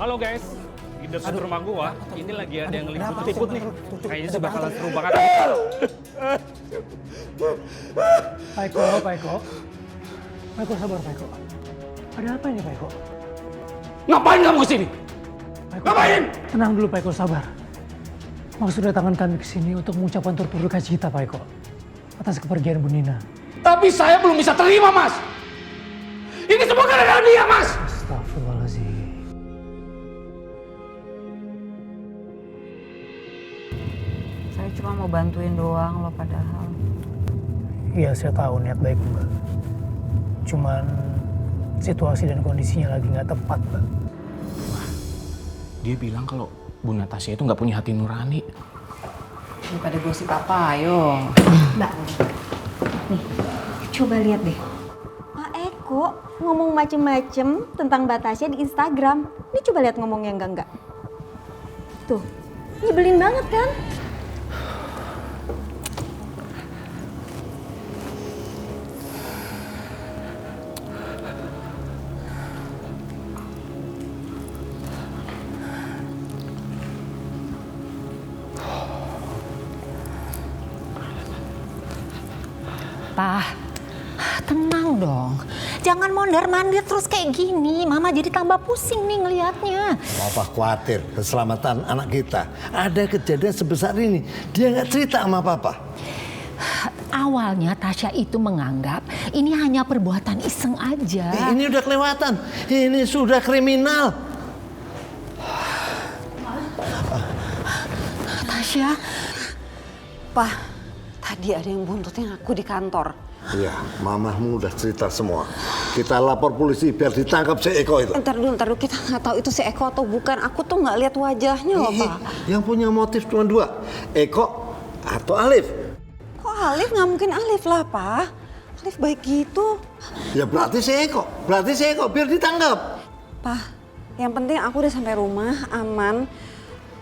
Halo guys, di dekat rumah gua, ini lagi ada yang ngeliput nih. Kayaknya sih bakalan seru banget. Pak Eko. Pak Eko sabar Pak Eko. Ada apa ini Pak Eko? Ngapain kamu kesini? Pak Eko, Ngapain? tenang dulu Pak Eko, sabar. Maksud kedatangan kami ke sini untuk mengucapkan turut berduka cita Pak Eko atas kepergian Bu Nina. Tapi saya belum bisa terima, Mas. Ini semua gara-gara dia, Mas. Astagfirullahaladzim. Saya cuma mau bantuin doang loh padahal. Iya saya tahu niat baik Mbak. Cuman situasi dan kondisinya lagi nggak tepat Mbak. Dia bilang kalau Bu Natasha itu nggak punya hati nurani. Daripada gosip apa, ayo. Mbak, nih, coba lihat deh. Pak Eko ngomong macem-macem tentang Mbak Tasya di Instagram. Ini coba lihat ngomongnya enggak. Tuh, nyebelin banget kan? Pak, tenang dong. Jangan mondar-mandir terus kayak gini. Mama jadi tambah pusing nih ngelihatnya. Papa khawatir keselamatan anak kita. Ada kejadian sebesar ini, dia nggak cerita sama Papa. Awalnya Tasya itu menganggap ini hanya perbuatan iseng aja. Ini udah kelewatan, ini sudah kriminal. Tasya, Pak, tadi ada yang buntutin aku di kantor. Iya, mamahmu udah cerita semua. Kita lapor polisi biar ditangkap si Eko itu. Ntar dulu, kita nggak tahu itu si Eko atau bukan. Aku tuh nggak lihat wajahnya loh, Pak. Yang punya motif cuma dua, Eko atau Alif. Kok Alif? Nggak mungkin Alif lah, Pak. Alif baik gitu. Ya berarti si Eko, biar ditangkap. Pak, yang penting aku udah sampai rumah, aman.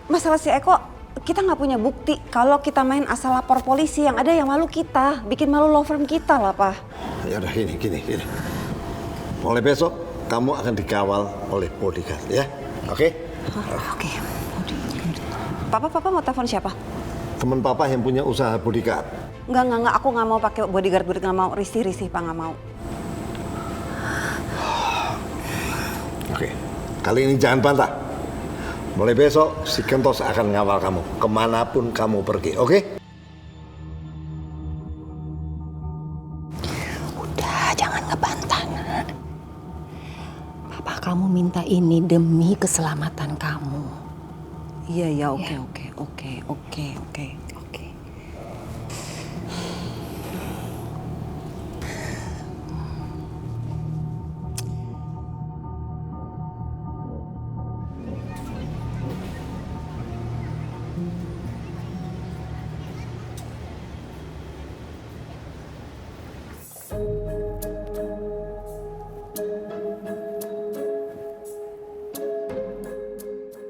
Masalah si Eko, kita nggak punya bukti. Kalau kita main asal lapor polisi, yang ada yang malu kita. Bikin malu law firm kita lah, Pak. Ya udah gini. Mulai besok kamu akan dikawal oleh bodyguard ya, oke? Oke. Papa mau telepon siapa? Temen Papa yang punya usaha bodyguard. Enggak. Aku nggak mau pakai bodyguard, nggak mau. Risih, Pak, nggak mau. Oke, kali ini jangan bantah. Mulai besok si Kentos akan ngawal kamu kemanapun kamu pergi, oke? udah jangan ngebantah, Nak. Papa kamu minta ini demi keselamatan kamu. Iya, oke.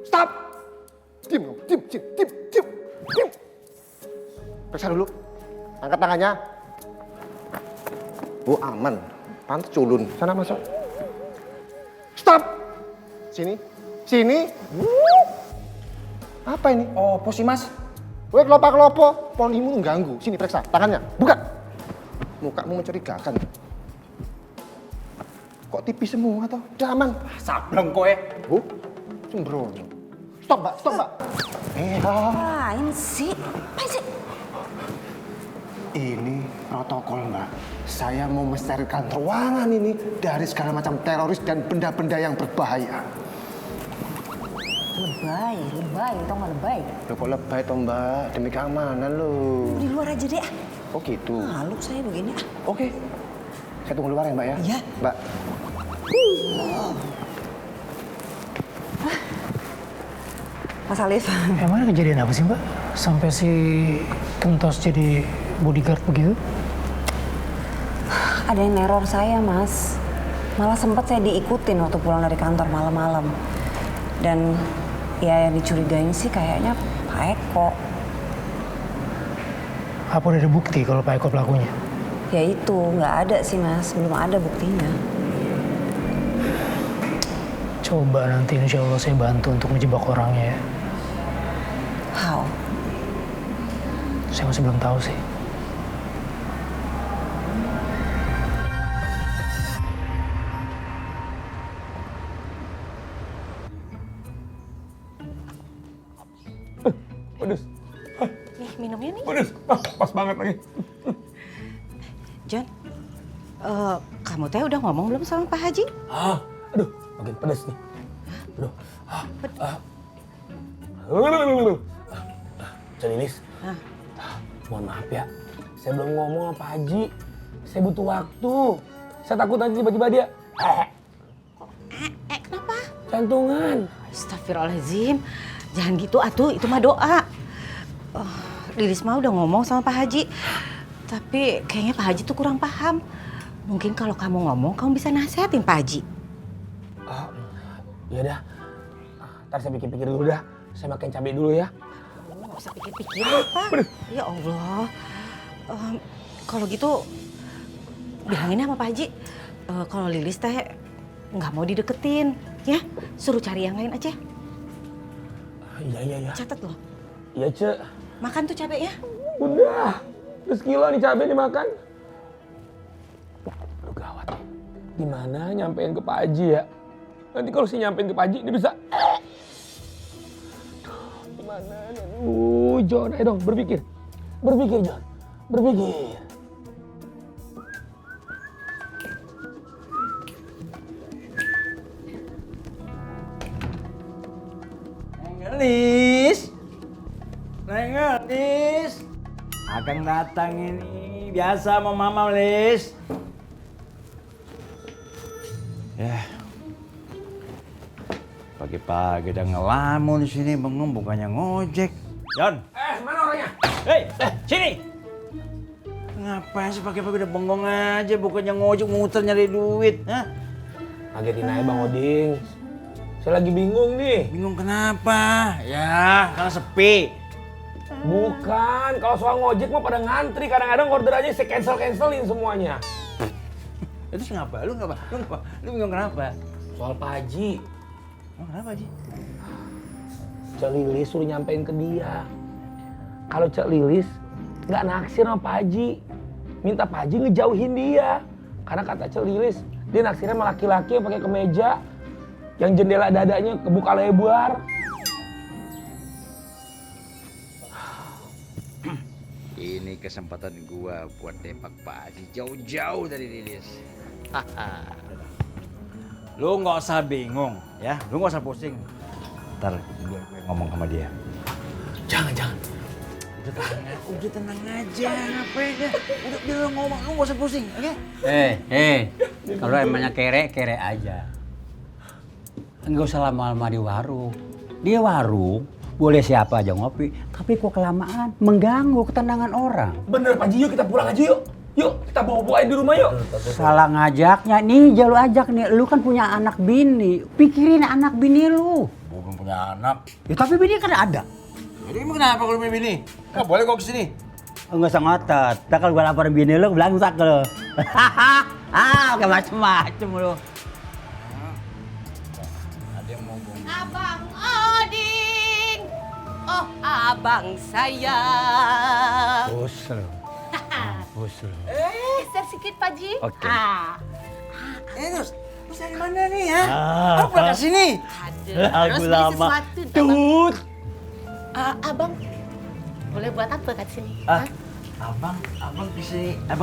Stop! Diam. Periksa dulu. Angkat tangannya. Bu, aman. Pantas culun. Sana masuk. Stop! Sini. Apa ini? Oh, posisi Mas. Weh, kelopo. Polimu ganggu. Sini periksa. Tangannya. Buka. Mukamu mencurigakan. Kok tipis semua toh? Udah aman. Sableng kowe. Bu, sembrono. Stop, Mbak. Apaan sih? Ini protokol, Mbak. Saya mau mensterilkan ruangan ini dari segala macam teroris dan benda-benda yang berbahaya. Lebay, tau nggak lebay? Loh, kok lebay toh, Mbak? Demi keamanan loh. Di luar aja deh. Oh gitu. Malu saya begini. Oke. Saya tunggu luar ya, Mbak ya? Iya. Mbak. Mas Alif. Emang kejadian apa sih Mbak? Sampai si Kentos jadi bodyguard begitu? Ada yang neror saya, Mas. Malah sempat saya diikutin waktu pulang dari kantor malam-malam. Dan ya yang dicurigain sih kayaknya Pak Eko. Apa udah ada bukti kalau Pak Eko pelakunya? Ya itu, nggak ada sih, Mas. Belum ada buktinya. Coba nanti insya Allah saya bantu untuk ngejebak orangnya ya. How? Saya masih belum tahu sih. Pedes. Nih minumnya nih. Pedes. Pas banget lagi. John, kamu teh udah ngomong belum sama Pak Haji? Aduh, makin pedes nih. Aduh. Celilis. Mohon maaf ya. Saya belum ngomong sama Pak Haji. Saya butuh waktu. Saya takut nanti tiba-tiba dia. Kenapa? Jantungan. Astagfirullahaladzim. Jangan gitu atuh, itu mah doa. Lilis mah udah ngomong sama Pak Haji. Tapi kayaknya Pak Haji tuh kurang paham. Mungkin kalau kamu ngomong, kamu bisa nasihatin Pak Haji. Ya udah. Ntar saya pikir-pikir dulu dah. Saya makan cabai dulu ya. Nggak usah pikir-pikir apa. Ya Allah. Kalau gitu, bilangin sama Pak Haji. Kalau Lilis teh nggak mau dideketin. Ya, suruh cari yang lain aja. Iya. Catat loh. Iya, Cek. Makan tuh cabenya. Udah. Terus kilo nih cabai dimakan. Aduh gawat nih. Gimana nyampein ke Pak Haji ya? Nanti kalau saya nyampein ke Pak Haji, dia bisa... Aduh, gimana? John, ayo dong berpikir. Berpikir, John. Berpikir. Neng Lis, Akang datang ini biasa sama Mama Lis. Pagi-pagi udah ngelamun di sini bengong bukannya ngojek. John. Mana orangnya? Hei, sini. Ngapain sih pagi-pagi udah bengong aja bukannya ngojek muter nyari duit, hah? Kagetin aja Bang Oding. Saya lagi bingung nih. Bingung kenapa? Ya, karena sepi. Bukan, kalau soal ngojek mah pada ngantri. Kadang-kadang order aja saya cancelin semuanya. Itu kenapa? Lu bingung kenapa? Soal Pak Haji. Oh, kenapa Haji? Cek Lilis suruh nyampein ke dia. Kalau Cek Lilis nggak naksir sama Pak Haji, minta Pak Haji ngejauhin dia. Karena kata Cek Lilis, dia naksirnya sama laki-laki yang pakai kemeja, yang jendela dadanya kebuka lebar. Ini kesempatan gua buat tembak Pak Haji jauh-jauh dari Lilis. Lu nggak usah bingung ya, lu nggak usah pusing. Ntar gue ngomong sama dia. Jangan. Udah tenang aja, ngapain ya? Udah dia ngomong, lu nggak usah pusing, oke? Kalau emangnya kere aja. Nggak usah lama-lama di warung. Di warung boleh siapa aja ngopi, tapi kok kelamaan mengganggu ketenangan orang. Bener Pak Haji, yuk kita pulang aja yuk. Yuk kita bawa-bawain di rumah yuk. Salah ngajaknya, nih lu ajak nih, lu kan punya anak bini, pikirin anak bini lu. Gua belum punya anak. Ya tapi bini kan ada. Jadi emang kenapa kalau punya bini? Nggak boleh kok kesini. Nggak usah ngotot, tak kalau gua laporin bini lu, bilang tak lu. Kayak macem-macem lu. Ada yang mau ngomong. Abang Oding. Oh, abang sayang. Bos lu. Sedikit Pak Haji. Oke. Terus dari mana nih ya? Kamu pulang ke sini? Lagu lama. Tut. Abang, boleh buat apa kat sini? Abang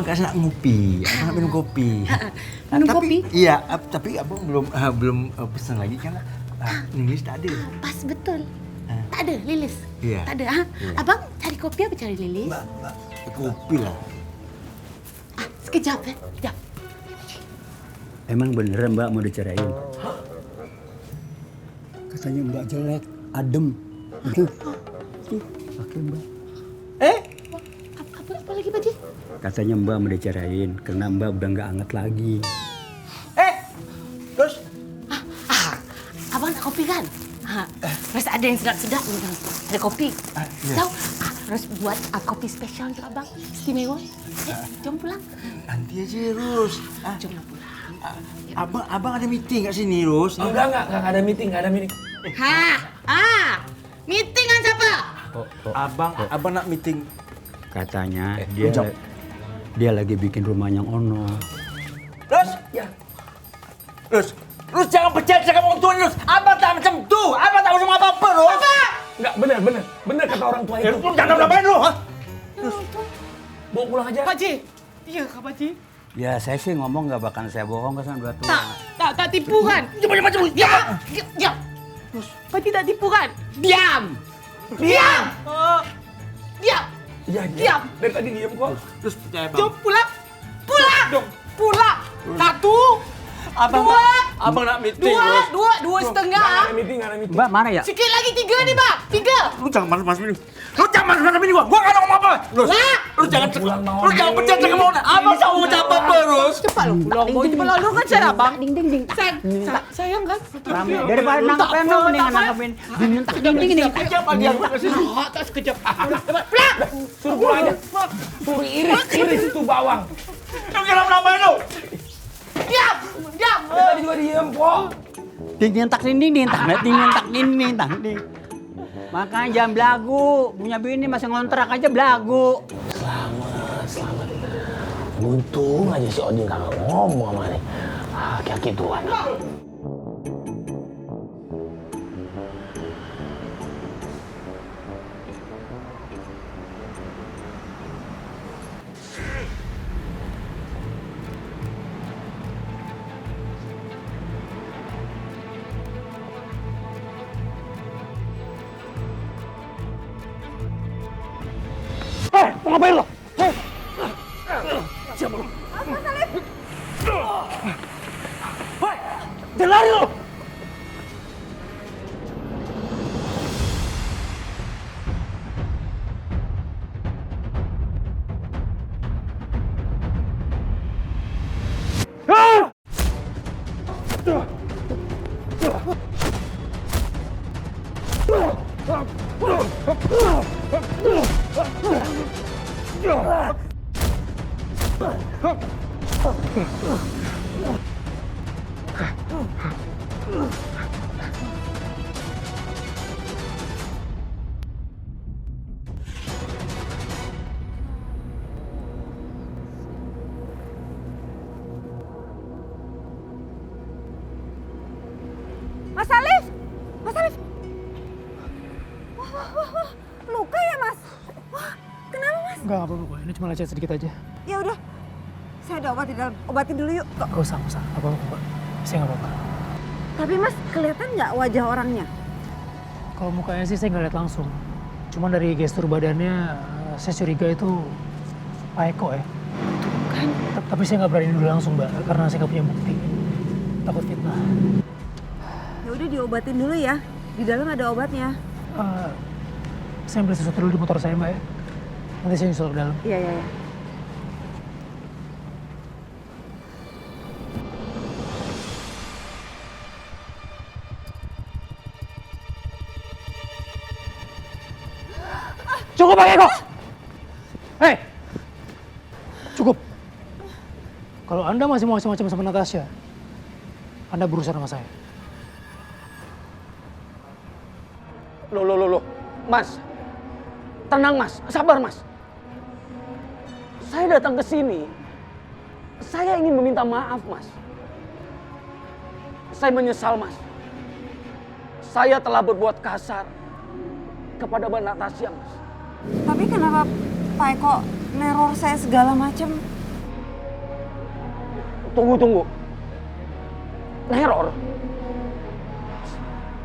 kasih nak ngopi. Abang minum kopi. Minum kopi? Iya, tapi abang belum pesan lagi karena Lilis tak ada. Pas betul. Tak ada Lilis. Iya. Tak ada. Iya. Abang cari kopi apa cari Lilis? Mbak, kopi lah. Sekejap ya, sekejap. Emang beneran Mbak mau dicerain? Katanya Mbak jelek, adem. Oke Mbak. Apa lagi Pak Haji? Katanya Mbak mau dicerain karena Mbak udah nggak anget lagi. Terus? Abang ada kopi kan? Terus ada yang sedap-sedap nih, ada kopi. Tahu? Terus buat kopi spesial untuk abang, istimewa. Jom pulang. Nanti aja Rus. Jom pulang. Abang ada meeting nggak sini, Rus? Enggak ada meeting, Meeting kan siapa? Abang nak meeting. Katanya dia lagi bikin rumahnya Ono. Rus? Ya. Rus jangan percaya sama orang tua, Rus. Abang tak macam tu. Abang tak usah apa-apa, Rus. Enggak, bener kata orang tua itu. Lu jangan ngapain lu, ha? Rus, bawa pulang aja. Pak Ji. Iya, Kak Pak Ji. Ya saya sih ngomong nggak bakal saya bohong ke sana dua tua. Tak tipu kan? Macam Diam. Pak Ji tak tipu kan? Diam. Diam. Diam. Dari tadi diam kok. Terus percaya, Bang. Jom pulang. Pulang. Satu. Abang nak meeting, Rus. Dua setengah. Nggak ada meeting. Mbak mana ya? Sikit lagi 3 nih, Bang. 3. Lu jangan panas-panas ini. Gua nggak ada ngomong apa. Rus, lu jangan percaya sama orang. Abang tak mau apa-apa, Rus. Cepat lu pulang. Mau cepat lalu kan saya, Bang. Ding. Sayang kan? Rame. Daripada nangkep Eno mendingan nangkepin ding ini. Sekejap lagi aku kesini. Tak sekejap. Suruh pulang aja. Suruh iris itu bawang. Lu kenapa lu? Diam. Tadi juga diam kok. Ding tak. Makanya jangan belagu. Punya bini masih ngontrak aja belagu. Selamat. Untung aja si Odin kagak ngomong sama nih. Kayak gituan. Mau ngapain lo? Siapa lo? Mas Salif! Hei! Jangan lari lo! Mas Salif! Wah, luka ya, Mas? Wah, kenapa, Mas? Enggak apa-apa, ini cuma lecet sedikit aja. Ya udah, saya ada obat di dalam. Obatin dulu yuk. Gak usah. Apa-apa, Mbak. Saya nggak apa-apa. Tapi Mas, kelihatan nggak wajah orangnya? Kalau mukanya sih saya nggak lihat langsung. Cuman dari gestur badannya, saya curiga itu Pak Eko ya. Kan? Tapi saya nggak berani dulu langsung, Mbak, karena saya nggak punya bukti. Takut fitnah. Ya udah diobatin dulu ya. Di dalam ada obatnya. Saya ambil sesuatu dulu di motor saya, Mbak ya. Nanti saya nyusul ke dalam. Iya. Cukup, Pak Eko! Hei! Cukup. Kalau Anda masih mau macam-macam sama Natasha, Anda berurusan sama saya. Loh. Mas. Tenang, Mas. Sabar, Mas. Saya datang ke sini. Saya ingin meminta maaf, Mas. Saya menyesal, Mas. Saya telah berbuat kasar kepada Mbak Natasha, Mas. Tapi kenapa Pak Eko neror saya segala macam? Tunggu. Neror?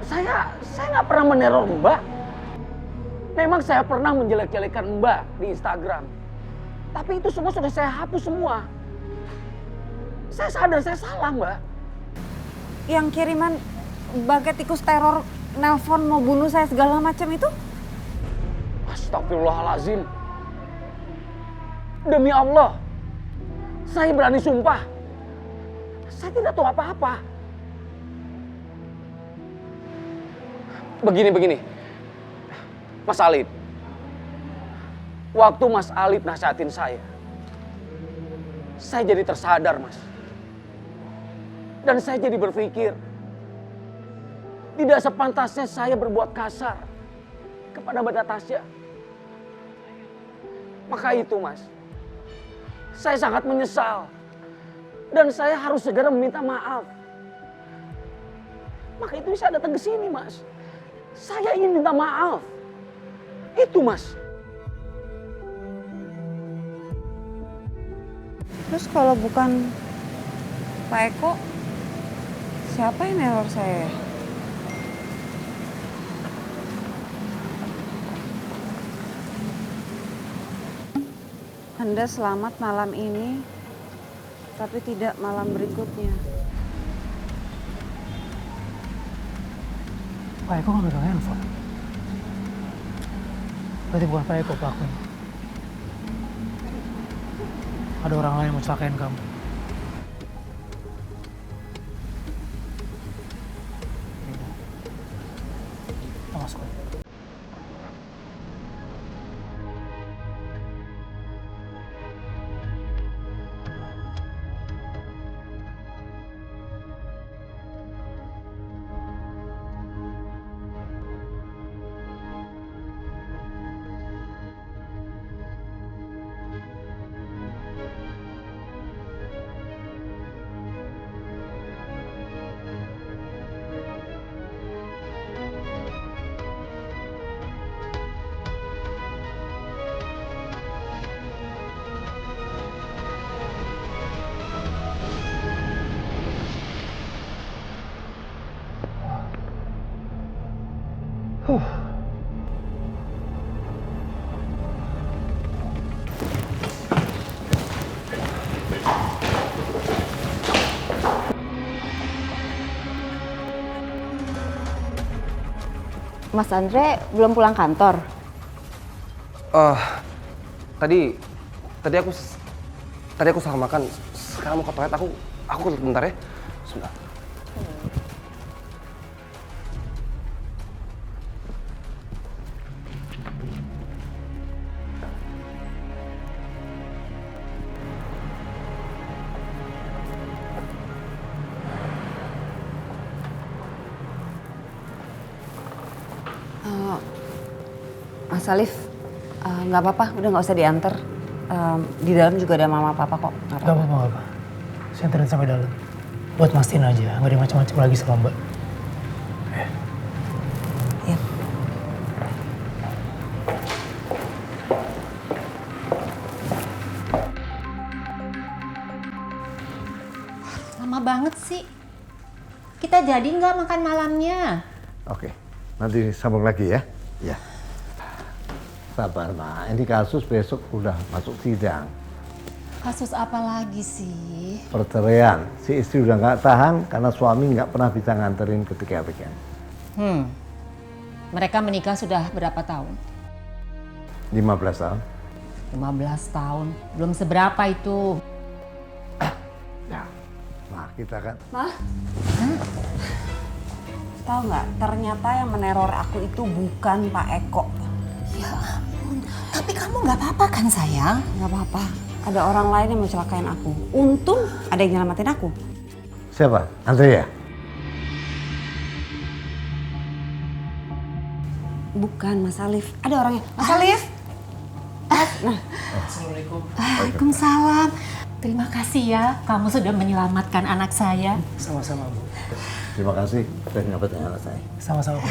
Saya nggak pernah meneror Mbak. Memang saya pernah menjelek-jelekan Mbak di Instagram. Tapi itu semua sudah saya hapus semua. Saya sadar saya salah, Mbak. Yang kiriman baget tikus teror nelpon mau bunuh saya segala macam itu? Astagfirullahaladzim. Demi Allah, saya berani sumpah. Saya tidak tahu apa-apa. Begini. Mas Alip. Waktu Mas Alip nasihatin saya jadi tersadar, Mas. Dan saya jadi berpikir, tidak sepantasnya saya berbuat kasar kepada Mbak Natasha. Maka itu Mas, saya sangat menyesal. Dan saya harus segera meminta maaf. Maka itu saya datang ke sini Mas. Saya ingin minta maaf. Itu Mas. Terus kalau bukan Pak Eko, siapa yang neror saya? Anda selamat malam ini, tapi tidak malam berikutnya. Pak Eko nggak megang handphone. Berarti bukan Pak Eko pelakunya. Ada orang lain yang mau celakain kamu. Kita masuk aja. Mas Andre belum pulang kantor? Tadi aku salah makan. Sekarang mau ke toilet, aku bentar ya. Sebentar. Mas Alif, nggak apa-apa, udah nggak usah diantar. Di dalam juga ada mama papa kok. Nggak Gak apa-apa. apa-apa. Saya anterin sampai dalam. Buat mastiin aja, nggak ada macam-macam lagi sama Mbak. Iya. Lama banget sih. Kita jadi nggak makan malamnya? Oke, nanti sambung lagi ya. Ya. Sabar, Ma. Ini kasus besok udah masuk sidang. Kasus apa lagi sih? Perceraian. Si istri udah nggak tahan karena suami nggak pernah bisa nganterin ketika weekend. Mereka menikah sudah berapa tahun? 15 tahun. 15 tahun. Belum seberapa itu. Ya. Nah, kita kan. Mah? Tahu nggak? Ternyata yang meneror aku itu bukan Pak Eko. Ya ampun. Tapi kamu nggak apa-apa kan sayang? Nggak apa-apa. Ada orang lain yang mencelakain aku. Untung ada yang nyelamatin aku. Siapa? Andrea? Bukan Mas Alif. Ada orangnya. Mas Alif? Nah. Assalamualaikum. Waalaikumsalam. Terima kasih ya, kamu sudah menyelamatkan anak saya. Sama-sama, Bu. Terima kasih sudah nyelamatkan anak saya. Sama-sama, Bu.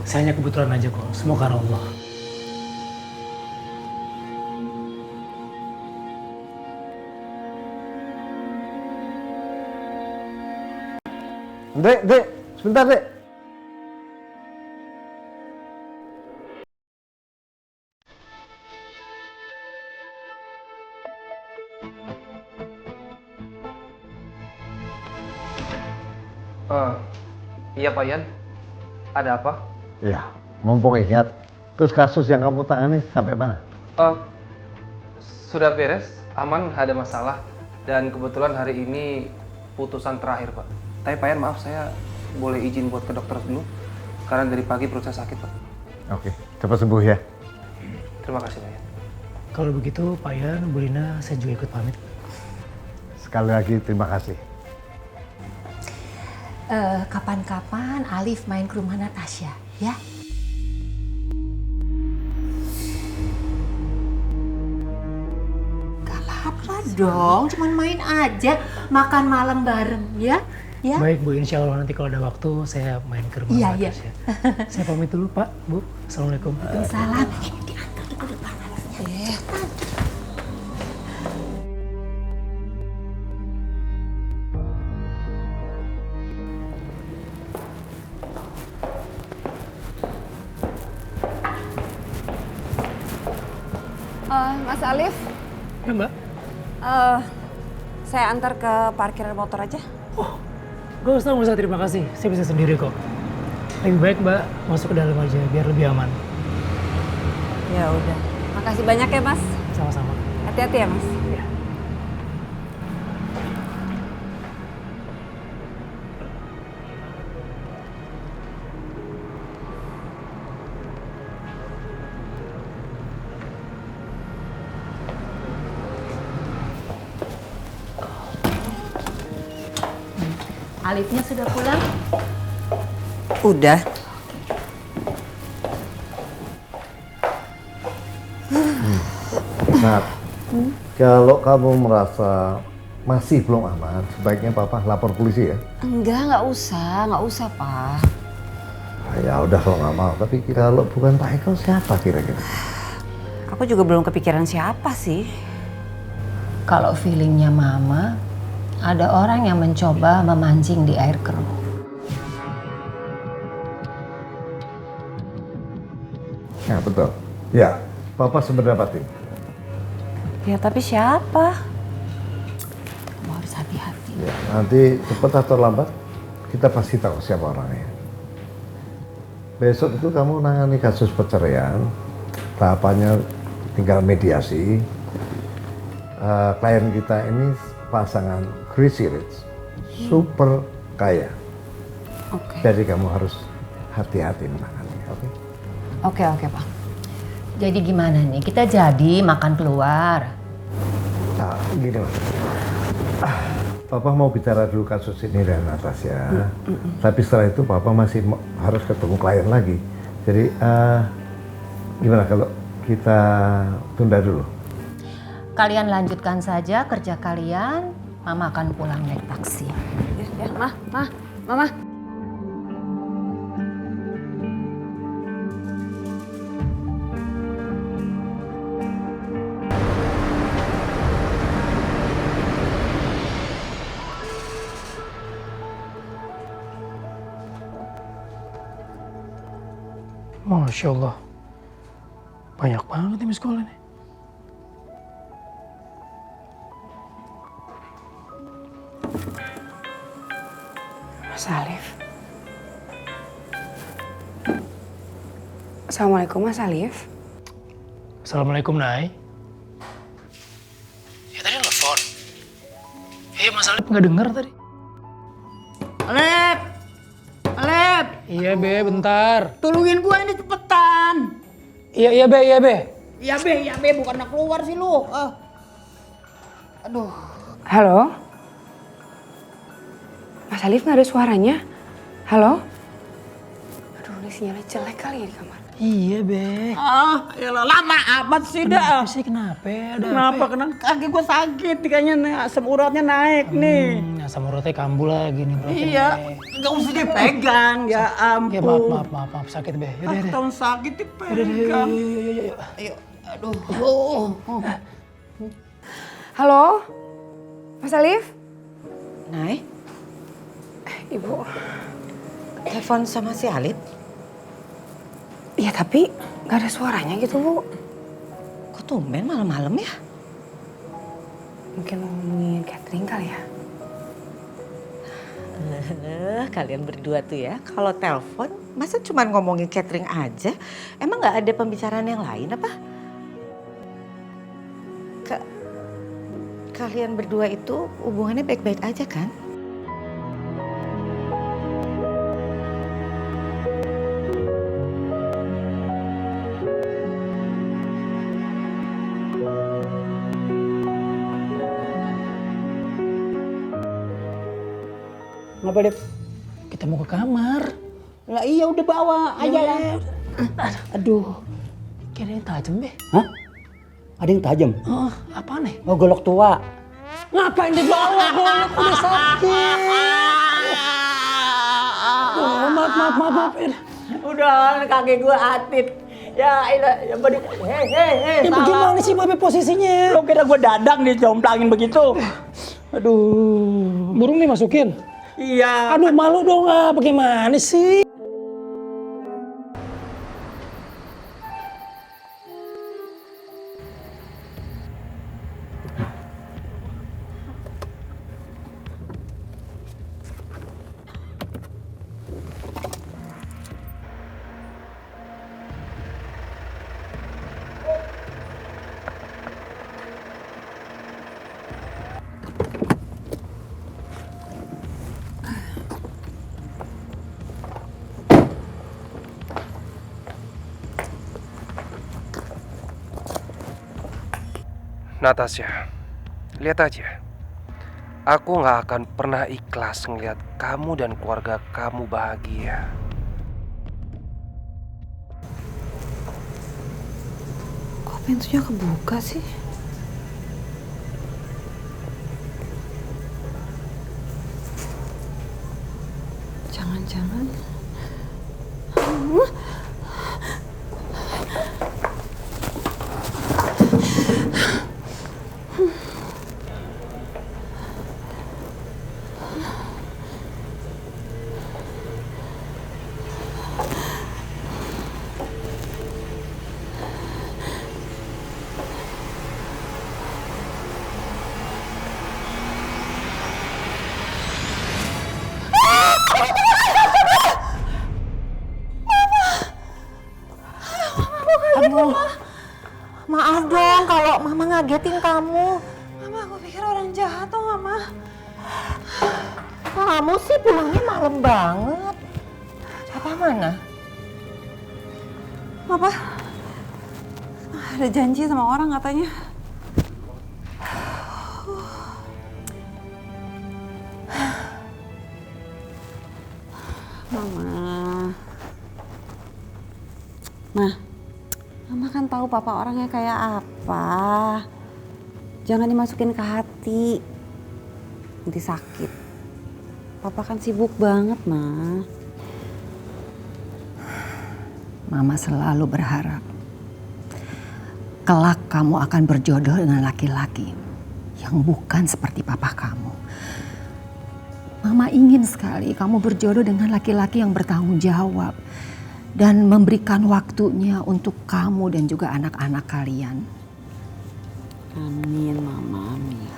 Saya hanya kebetulan aja kok. Semua karena Allah. Dek, sebentar, Dek. Iya Pak Ian, ada apa? Ya, mumpung ingat. Terus kasus yang kamu tangani sampai mana? Sudah beres, aman, nggak ada masalah. Dan kebetulan hari ini putusan terakhir Pak. Tapi Pak Ian maaf, saya boleh izin buat ke dokter dulu. Karena dari pagi perut saya sakit Pak. Oke, cepat sembuh ya. Terima kasih Pak Ian. Kalau begitu, Pak Yan, Bu Lina, saya juga ikut pamit. Sekali lagi terima kasih. Kapan-kapan Alif main ke rumah Natasha, ya? Gak apa-apa dong, cuman main aja, makan malam bareng, ya? Ya? Baik Bu, insya Allah nanti kalau ada waktu saya main ke rumah Iya. Natasha. Saya pamit dulu Pak, Bu. Assalamualaikum. Waalaikumsalam. Diantar ke depan. Mas Alif, Ya Mbak. saya antar ke parkiran motor aja. Gak usah, terima kasih. Saya bisa sendiri kok. Lebih baik Mbak masuk ke dalam aja biar lebih aman. Ya udah. Makasih banyak ya Mas. Sama-sama. Hati-hati ya Mas. Ya. Alifnya sudah pulang? Udah. Nat, kalau kamu merasa masih belum aman, sebaiknya Papa lapor polisi ya. Nggak usah Pak. Ya udah kalau nggak mau, tapi kalau bukan Pak Eko siapa kira-kira? Aku juga belum kepikiran siapa sih. Kalau feelingnya Mama, ada orang yang mencoba memancing di air keruh. Ya betul. Ya, Papa sebenarnya tim. Ya tapi siapa? Kamu harus hati-hati. Ya, nanti cepat atau lambat kita pasti tahu siapa orangnya. Besok itu kamu nangani kasus perceraian, tahapannya tinggal mediasi. Klien kita ini pasangan crazy rich, super kaya. Oke. Jadi kamu harus hati-hati menanganinya, oke? Oke Pak. Jadi gimana nih? Kita jadi makan keluar. Nah, gini Mas. Papa mau bicara dulu kasus ini dengan Natasha. Tapi setelah itu Papa masih harus ketemu klien lagi. Jadi gimana kalau kita tunda dulu? Kalian lanjutkan saja kerja kalian. Mama akan pulang naik taksi. Ya, Mama. Masya Allah. Banyak banget ini sekolah nih. Mas Alif. Assalamualaikum Mas Alif. Assalamualaikum Nay. Ya tadi nelfon. Iya Mas Alif nggak dengar tadi. Alep! Alep! Iya Be, bentar. Tolongin gua ini cepetan. Iya Be. Ya Be, bukan nak keluar sih lu. Aduh. Halo? Mas Alif nggak ada suaranya? Halo? Aduh, ini sinyalnya jelek kali ya di kamar. Iya Be. Yalah lama amat sih dah. Kenapa sih kenapa? Ada Kenapa? apa? Kenapa? Kaki gua sakit kayaknya nih, asam uratnya naik nih. Asam uratnya kambuh lagi nih berarti. Iya, nggak usah dipegang, ya ampun. Ya maaf sakit Be. Yaudah deh. Tahun sakit Yaudah dipegang. yuk. Ayo, aduh. Halo? Mas Alif? Nay, Ibu. telepon sama si Alip. Iya tapi nggak ada suaranya gitu Bu. Kok tumben malam-malam ya? Mungkin mau ngomongin catering kali ya? Kalian berdua tuh ya, kalau telepon masa cuma ngomongin catering aja? Emang nggak ada pembicaraan yang lain apa? Kalian berdua itu hubungannya baik-baik aja kan? Ngapa, Dev? kita mau ke kamar. Lah iya udah bawa aja lah. Aduh, kayaknya tajam deh. Hah? Ada yang tajam? Oh, apa nih? Oh, golok tua. Ngapain dibawa golok udah sakit? Oh, maaf. Udah kakek gua atit. Ya, ya badi. Hei. Bagaimana sih Babe posisinya? Lo kira gua dadang dicomplangin begitu? Aduh. Burung nih masukin? Iya. Aduh, malu dong, bagaimana sih? Natasha, lihat aja. Aku gak akan pernah ikhlas ngeliat kamu dan keluarga kamu bahagia. Kok pintunya kebuka sih? Jangan-jangan... Aduh, maaf dong kalau Mama ngagetin kamu. Mama, aku pikir orang jahat tuh, Mama. Kamu sih pulangnya malam banget. Papa mana? Papa ada janji sama orang katanya. Mama kan tahu Papa orangnya kayak apa. Jangan dimasukin ke hati. Nanti sakit. Papa kan sibuk banget, Ma. Mama selalu berharap kelak kamu akan berjodoh dengan laki-laki yang bukan seperti papa kamu. Mama ingin sekali kamu berjodoh dengan laki-laki yang bertanggung jawab dan memberikan waktunya untuk kamu dan juga anak-anak kalian. Amin, Mama, amin.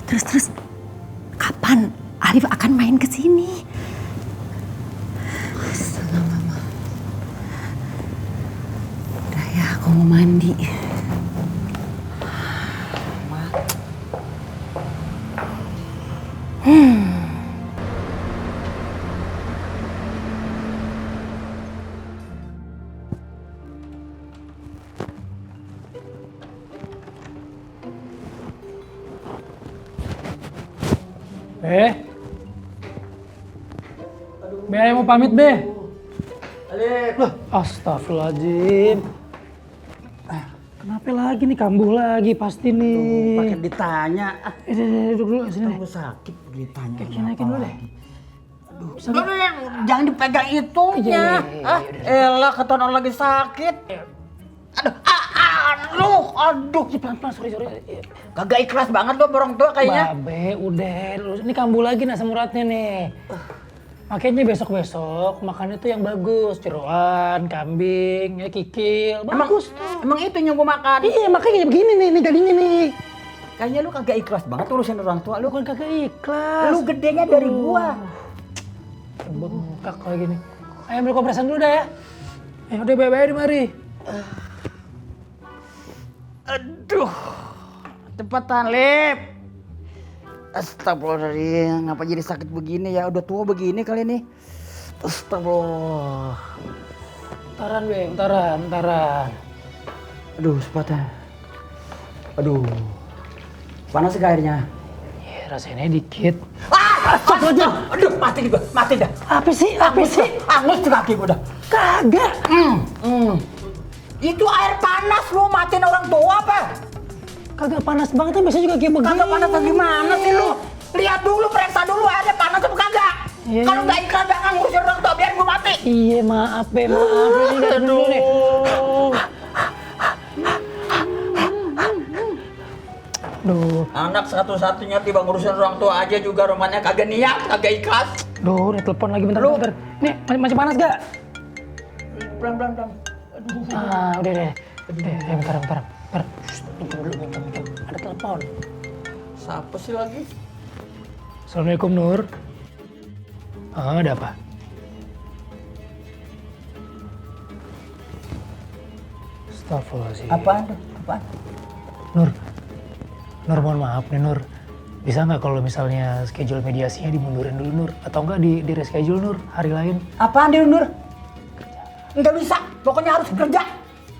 Terus kapan Arif akan main ke sini? Astaga, Mama. Udah ya, aku mau mandi. Be, mau pamit, Be. Alif. Loh, astagfirullahaladzim. Kenapa lagi nih, kambuh lagi pasti nih. Pakai ditanya. Duduk dulu sini. Aku sakit ditanya. Naikin dulu deh. Aduh, jangan dipegang itunya. Elah, ketahuan lagi sakit. Aduh. Pelan-pelan, sorry. Kagak ikhlas banget lo orang tua kayaknya. Babe, udah. Ini kambuh lagi nih asam uratnya nih. Makanya besok-besok makan itu yang bagus. Jeroan, kambing, ya kikil. Bagus tuh. Emang itu yang gue makan? Iya, makanya begini nih jadinya nih. Kayaknya lu kagak ikhlas banget urusin orang tua lu. Kan kagak ikhlas. Lu gedenya dari gua. Bengkak kayak gini. Ayo ambil kompresan dulu dah ya. Udah bye-bye mari. Aduh. Cepetan, Lip. Astagfirullahaladzim, ngapa jadi sakit begini ya? Udah tua begini kali ini. Astagfirullah. Bentaran. Aduh, sepatnya. Aduh. Panas sih airnya. Ya, rasanya dikit. Astagfirullahaladzim. Aduh, mati dah. Apa sih? Angus tuh kaki gua dah. Kagak. Itu air panas lu matiin orang tua apa? Kagak panas banget, kan biasanya juga kayak begini. Kagak panas gimana sih lu? Lihat dulu, periksa dulu airnya panas apa kagak. Iya. Kalau nggak ikhlas jangan ngurusin orang tua, biar gua mati. Iya, maaf. Ini dari dulu nih. Duh. Anak satu-satunya tiba ngurusin orang tua aja juga rumahnya kagak niat, kagak ikhlas. Duh, nih telepon lagi bentar. Nih, masih panas gak? Bram. Udah deh. Bentar. Minjem dulu. Ada telepon. Siapa sih lagi? Assalamualaikum, Nur. Ada apa? Astagfirullahaladzim. Apaan? Nur, mohon maaf nih, Nur. Bisa nggak kalau misalnya schedule mediasinya dimundurin dulu, Nur? Atau nggak di reschedule, Nur, hari lain? Apaan diundur? Nggak bisa, pokoknya harus kerja.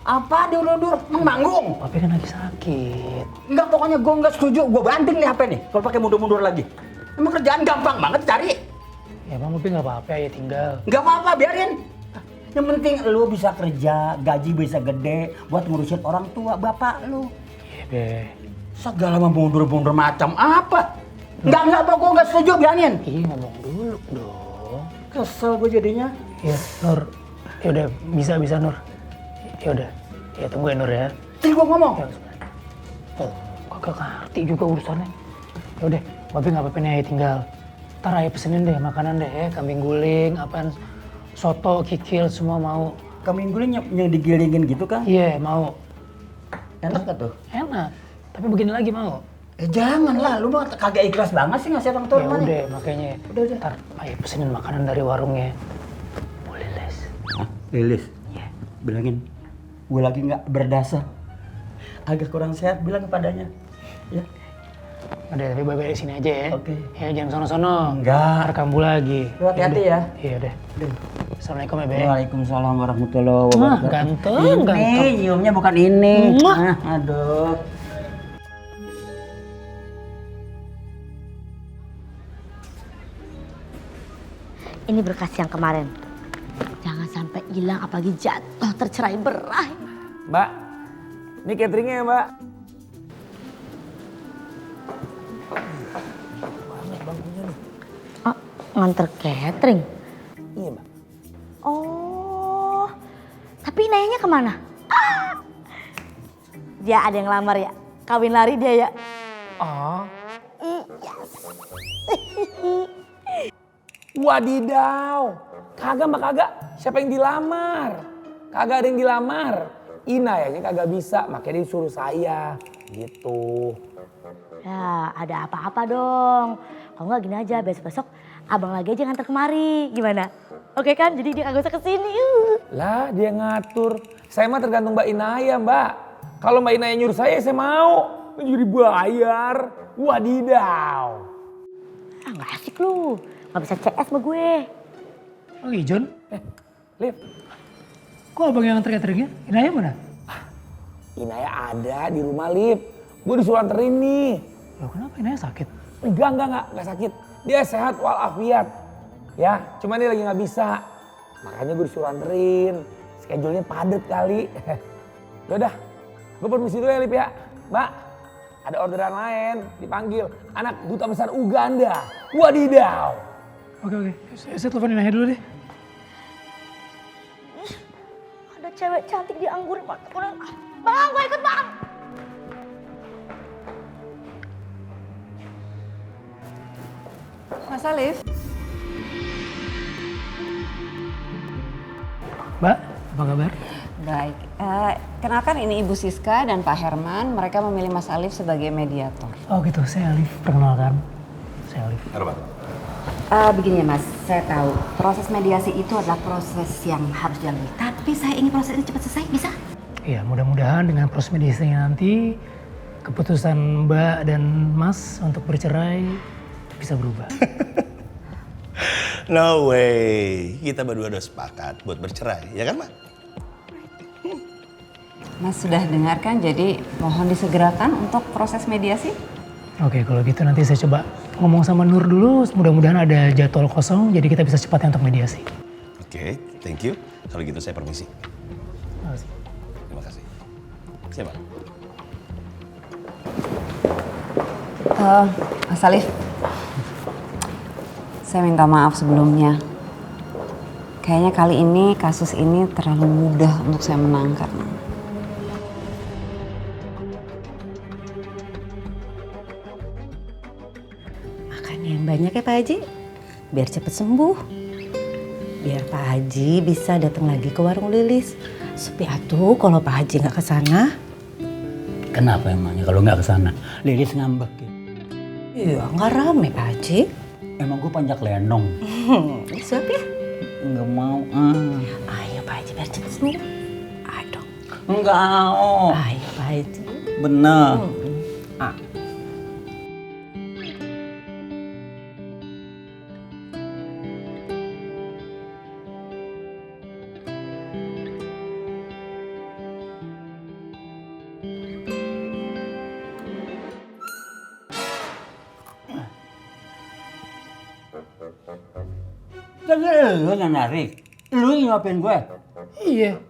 Apa diundur? Manggung. Papi kan lagi sakit. Enggak, pokoknya gue nggak setuju. Gue banting nih HP nih, kalau pakai mundur-mundur lagi. Emang kerjaan gampang banget cari. Ya bang, Papi nggak apa-apa ya tinggal. Nggak apa-apa, biarin. Yang penting lu bisa kerja, gaji bisa gede buat ngurusin orang tua bapak lu. Iya, Be. Segala mundur-mundur macam apa? Enggak, gue nggak setuju, biarin. Iya, ngomong dulu dong. Kesel gue jadinya. Iya, Nur. Yaudah, bisa Nur. Yaudah, ya tunggu ya Nur ya. Terus gue ngomong. Kagak ngerti juga urusannya. Yaudah, Papi nggak apa-apa nih, tinggal. Ntar Ayah pesenin deh makanan deh ya, kambing guling, apaan, soto, kikil, semua mau. Kambing guling yang digilingin gitu kan? Iya, mau. Enak gak tuh? Enak, tapi begini lagi mau. Jangan lah, lu mah kagak ikhlas banget sih ngasih orang tua. Ya udah, makanya. Udah. Ntar Ayah pesenin makanan dari warungnya. Boleh, Les. Hah? Lilis? Iya. Bilangin, gue lagi nggak berdasar. Agak kurang sehat, bilang kepadanya. Ya. Udah, tapi bye-bye di sini aja ya. Oke. Ya, jangan sono-sono. Enggak. Ntar kambuh lagi. Lu hati-hati ya. Iya, udah. Assalamualaikum ya, Be. Waalaikumsalam warahmatullahi wabarakatuh. Ganteng. Ini nyiumnya bukan ini. Aduh. Ini berkas yang kemarin. Jangan sampai hilang apalagi jatuh tercerai berai. Mbak, ini cateringnya ya, Mbak. Oh, nganter catering? Iya, Mbak. Oh, tapi nayanya kemana? Dia ada yang lamar ya? Kawin lari dia ya? Oh. Yes. Wadidaw. Kagak, Mbak, kagak. Siapa yang dilamar? Kagak ada yang dilamar. Inayanya kagak bisa, makanya disuruh saya. Gitu. Ya, ada apa-apa dong. Kalau nggak gini aja, besok-besok abang lagi aja nganter kemari. Gimana? Oke kan? Jadi dia kagak usah kesini. Lah, dia ngatur. Saya mah tergantung Mbak Inaya, Mbak. Kalau Mbak Inaya nyuruh saya mau. Jadi bayar. Wadidaw. Ah, nggak asik lu. Nggak bisa CS sama gue. Oh, Ijon? Liv. Kok abang yang nganter cateringnya? Inaya mana? Inaya ada di rumah, Liv. Gue disuruh anterin nih. Loh, kenapa Inaya sakit? Enggak sakit. Dia sehat walafiat. Ya, cuman dia lagi nggak bisa. Makanya gue disuruh anterin. Schedule-nya padet kali. Yaudah, gue permisi dulu ya, Liv ya. Mbak, ada orderan lain, dipanggil. Anak duta besar Uganda. Wadidaw. Oke. Saya telepon Inaya dulu deh. Ada cewek cantik di anggur. Bang, gue ikut bang. Mas Alif. Mbak, apa kabar? Baik, kenalkan ini Ibu Siska dan Pak Herman. Mereka memilih Mas Alif sebagai mediator. Oh gitu, saya Alif. Perkenalkan, saya Alif. Begini ya Mas, saya tahu proses mediasi itu adalah proses yang harus dilalui. Tapi saya ingin proses ini cepat selesai, bisa? Iya, mudah-mudahan dengan proses mediasinya nanti keputusan Mbak dan Mas untuk bercerai bisa berubah. No way, kita berdua udah sepakat buat bercerai, ya kan Mak? Mas sudah dengarkan, jadi mohon disegerakan untuk proses mediasi. Oke, kalau gitu nanti saya coba ngomong sama Nur dulu, mudah-mudahan ada jadwal kosong jadi kita bisa cepatnya untuk mediasi. Oke, thank you. Kalau gitu saya permisi. Makasih. Terima kasih. Siapa? Mas Alif, saya minta maaf sebelumnya. Kayaknya kali ini kasus ini terlalu mudah untuk saya menangkan. Makan yang banyak ya Pak Haji, biar cepet sembuh. Biar Pak Haji bisa datang lagi ke warung Lilis. Sepi atuh kalau Pak Haji nggak kesana. Kenapa emangnya kalau nggak kesana? Lilis ngambek ya. Iya, nggak rame Pak Haji. Emang gue panjak lenong. Siap ya? Nggak mau. Ayo Pak Haji biar cepet sembuh. Ayo dong. Enggak. Ayo Pak Haji. Bener. Jadi lu yang narik, lu yang nyuapin gue. Iya.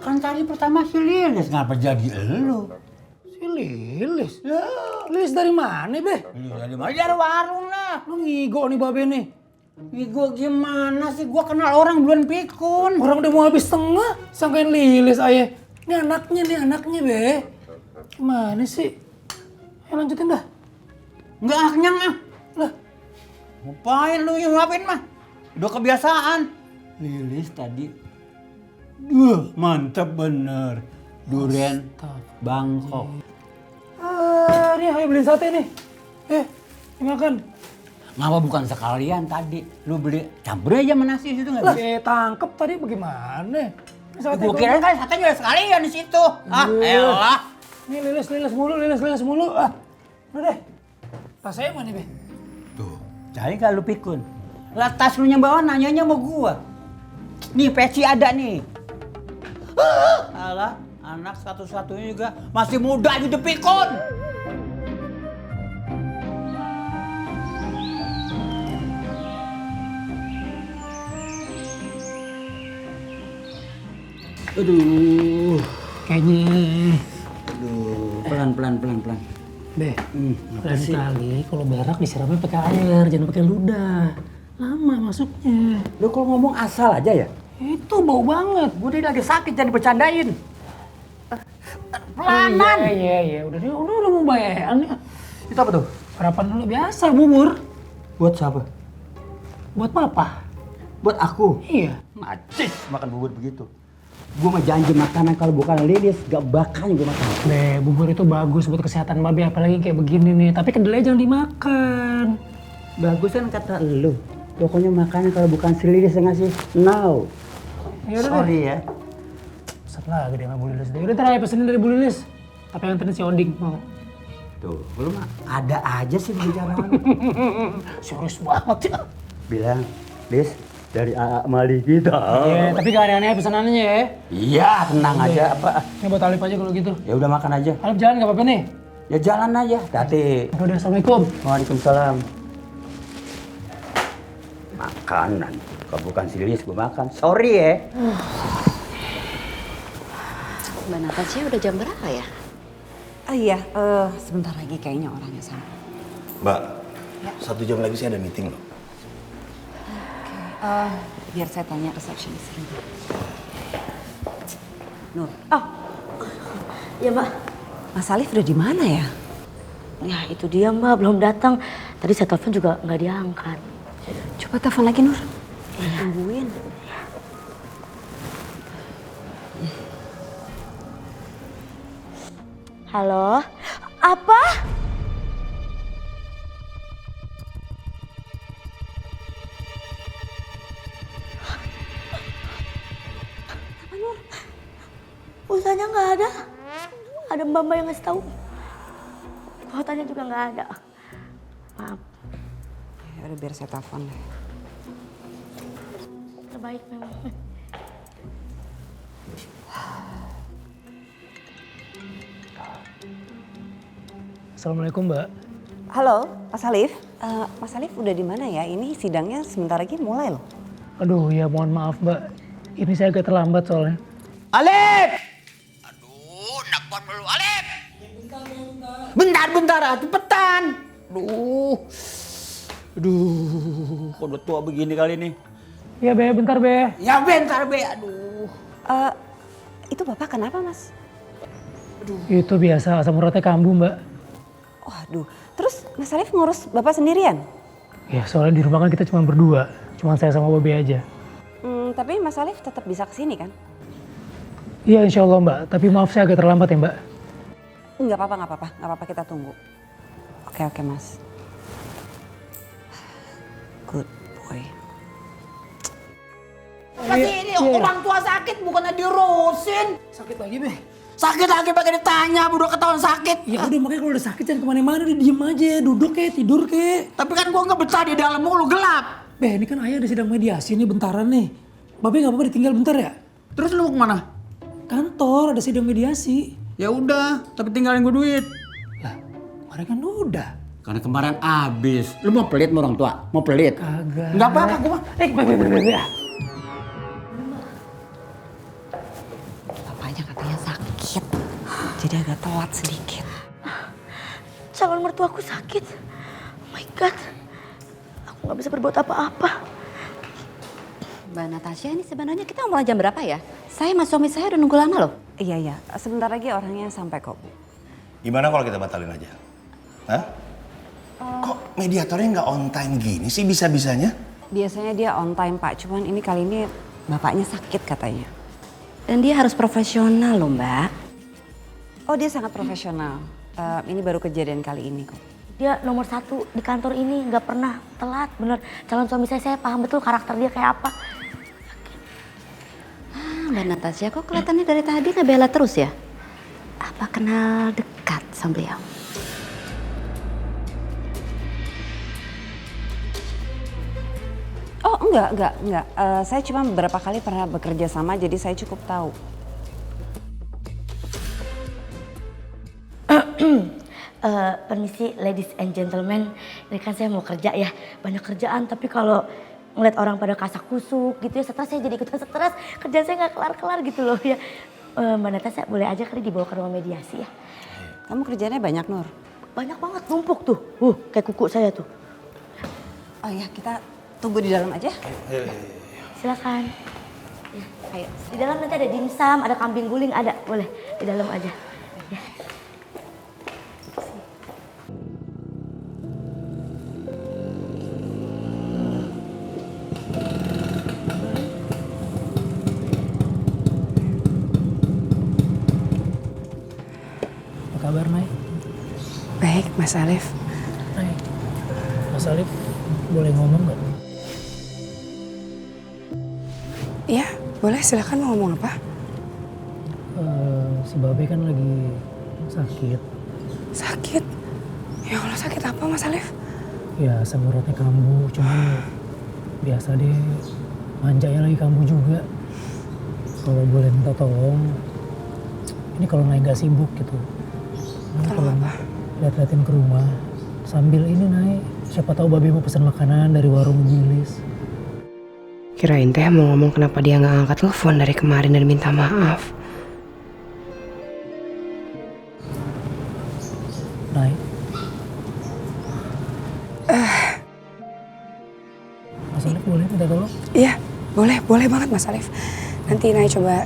Kan tadi pertama si Lilis, ngapa jadi lu? Si Lilis? Ya. Lilis dari mana, Be? Lilis dari mana? Dari warung lah. Lu ngigo nih Babe nih. Ngigo gimana sih? Gua kenal orang belum pikun. Orang udah mau habis setengah, sangkain Lilis ayah. Ini anaknya, Be. Gimana sih? Ayo lanjutin dah. Nggak kenyang ah. Lah. Ngapain lu yang nyuapin mah? Udah kebiasaan. Lilis tadi, mantap bener. Durian Bangkok. Nih ayo beli sate nih. Makan. Ngapa bukan sekalian tadi? Lu beli campur aja sama nasi situ nggak? Lah, tangkep tadi bagaimana? Gue kira kan sate juga sekalian di situ. Ah, elah. Nih lilis mulu. Ah, udah deh. Tas saya mana, Be? Tuh, cari kalau lu pikun. Lah tas lu yang bawa nanyanya sama gua. Nih peci ada nih. Alah, anak satu-satunya juga masih muda gitu pikun. Aduh, kayaknya. Aduh, pelan. Be, lain kali kalau berak disiramnya pakai air, jangan pakai ludah. Lama masuknya. Lu kalau ngomong asal aja ya? Itu bau banget. Gue dia lagi sakit jangan bercandain. Pelanan. Iya. Udah mau bayar nih. Itu apa tuh? Harapan dulu biasa bubur. Buat siapa? Buat papa. Buat aku? Iya. Najis makan bubur begitu. Gue mah janji makanan kalau bukan Lilis gak bakal gue makan. Be, bubur itu bagus buat kesehatan babi apalagi kayak begini nih. Tapi kedelai jangan dimakan. Bagus kan kata lu. Pokoknya makanan kalau bukan si Lilis yang ngasih. No. Sorry ya. Pesan lagi deh sama Bu Lilis. Udah ntar aja pesenin dari Bu Lilis. Tapi yang tadi si Oding mau. Tuh, lu mah ada aja sih pembicaraan. Serius banget ya. Bilang, Lis, dari AA Mali kita. Iya, tapi gak aneh-aneh pesanannya ya. Iya, tenang aja apa. Ini buat Alif aja kalau gitu. Ya udah makan aja. Alif jalan gak apa-apa nih? Ya jalan aja, hati. Udah, Assalamualaikum. Waalaikumsalam. Makanan, kalau bukan si Lilis gue makan. Sorry ya. Mbak Natasha udah jam berapa ya? Iya, sebentar lagi kayaknya orangnya sampai. Mbak, 1 jam lagi saya ada meeting loh. Biar saya tanya resepsionis. Nur. Ya Mbak. Mas Alif udah di mana ya? Ya itu dia Mbak, belum datang. Tadi saya telepon juga nggak diangkat. Coba telepon lagi Nur. Tungguin. Halo? Apa? Pulsanya nggak ada. Ada mbak-mbak yang ngasih tahu. Kuotanya juga nggak ada. Maaf. Ya udah biar saya telepon deh. Terbaik memang. Assalamualaikum Mbak. Halo, Mas Alif. Mas Alif udah di mana ya? Ini sidangnya sebentar lagi mulai loh. Aduh ya mohon maaf Mbak, ini saya agak terlambat soalnya. Alif! Aduh, nakpon dulu Alif! Bentar, cepetan! Aduh, kok udah tua begini kali ini. Iya Be, bentar Be. Ya bentar Be, aduh. Itu Bapak kenapa Mas? Itu biasa, asam uratnya kambuh Mbak. Waduh, terus Mas Alif ngurus Bapak sendirian? Ya soalnya di rumah kan kita cuma berdua, cuma saya sama Babe aja. Tapi Mas Alif tetap bisa kesini kan? Iya insya Allah Mbak, tapi maaf saya agak terlambat ya Mbak. Nggak apa-apa, kita tunggu. Oke Mas. Good boy. Pasti ini orang tua sakit bukannya diurusin. Sakit lagi, Be? Sakit lagi pakai ditanya, udah ketahuan sakit. Ya udah makanya kalau udah sakit jangan kemana-mana, udah diem aja, duduk kek, tidur kek. Tapi kan gua nggak betah di dalam mulu, gelap. Be, ini kan ayah ada sidang mediasi nih bentaran nih. Babe nggak apa-apa ditinggal bentar ya? Terus lu mau kemana? Kantor, ada sidang mediasi. Ya udah, tapi tinggalin gua duit. Lah, kemarin kan udah. Karena kemarin abis. Lu mau pelit sama orang tua? Mau pelit? Kagak. Nggak apa-apa gua. Be. Bapaknya katanya sakit, jadi agak telat sedikit. Calon mertuaku sakit. Oh my God. Aku nggak bisa berbuat apa-apa. Mbak Natasha, ini sebenarnya kita mau mulai jam berapa ya? Saya sama suami saya udah nunggu lama loh. Iya, sebentar lagi orangnya sampai kok, Bu. Gimana kalau kita batalin aja? Hah? Kok mediatornya nggak on time gini sih bisa-bisanya? Biasanya dia on time Pak, cuman ini kali ini bapaknya sakit katanya. Dan dia harus profesional loh Mbak. Oh dia sangat profesional. Ini baru kejadian kali ini kok. Dia nomor 1 di kantor ini, nggak pernah telat, bener. Calon suami saya paham betul karakter dia kayak apa. Mbak Natasha kok kelihatannya dari tadi ngebela terus ya? Apa kenal dekat sama beliau? Oh enggak. Saya cuma beberapa kali pernah bekerja sama jadi saya cukup tahu. Permisi ladies and gentlemen, ini kan saya mau kerja ya, banyak kerjaan tapi kalau ngeliat orang pada kasak kusuk gitu ya, stres saya jadi ikutan stres, kerjaan saya nggak kelar-kelar gitu loh ya. Mbak Natasha boleh aja kali dibawa ke rumah mediasi ya. Kamu kerjanya banyak Nur? Banyak banget, numpuk tuh, kayak kuku saya tuh. Oh ya kita tunggu di dalam aja. Ayo. Silakan. Ya, ayo. Di dalam nanti ada dimsum, ada kambing guling, ada, boleh di dalam aja. Ya. Kabar Nay? Baik Mas Alif. Nay, Mas Alif boleh ngomong nggak? Iya boleh, silakan mau ngomong apa? Si Babe kan lagi sakit. Sakit? Ya Allah sakit apa Mas Alif? Ya asam uratnya kambuh, cuman biasa deh manjanya lagi kambuh juga. Kalau boleh minta tolong, ini kalau Nay nggak sibuk gitu. Kalau lihat-liatin ke rumah sambil ini Nay, siapa tahu Babe mau pesan makanan dari warung Lilis. Kirain teh mau ngomong kenapa dia nggak angkat telepon dari kemarin dan minta maaf. Nay. Mas Alif boleh minta tolong? Iya, boleh banget Mas Alif. Nanti Nay coba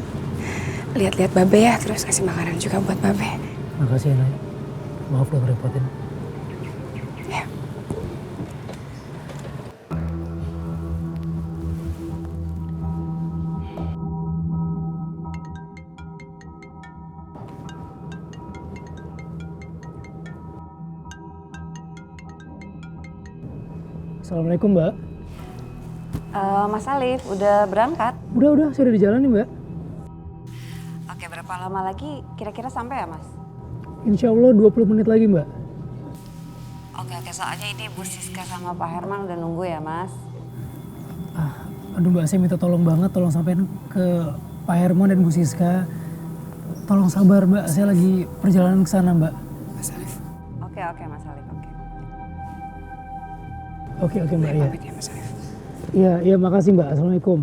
lihat-lihat Babe ya, terus kasih makanan juga buat Babe. Makasih ya Nay. Maaf udah ngerepotin. Ya. Assalamualaikum Mbak. Mas Alif udah berangkat? Udah, saya udah di jalan nih Mbak. Oke, berapa lama lagi kira-kira sampai ya Mas? Insya Allah 20 menit lagi Mbak. Oke, soalnya ini Bu Siska sama Pak Herman udah nunggu ya Mas. Aduh Mbak, saya minta tolong banget, tolong sampein ke Pak Herman dan Bu Siska. Tolong sabar Mbak, saya lagi perjalanan ke sana Mbak. Mas Alif. Oke Mas Alif, oke. Oke Mbak ya. Pamit ya Mas Alif. Iya makasih Mbak. Assalamualaikum.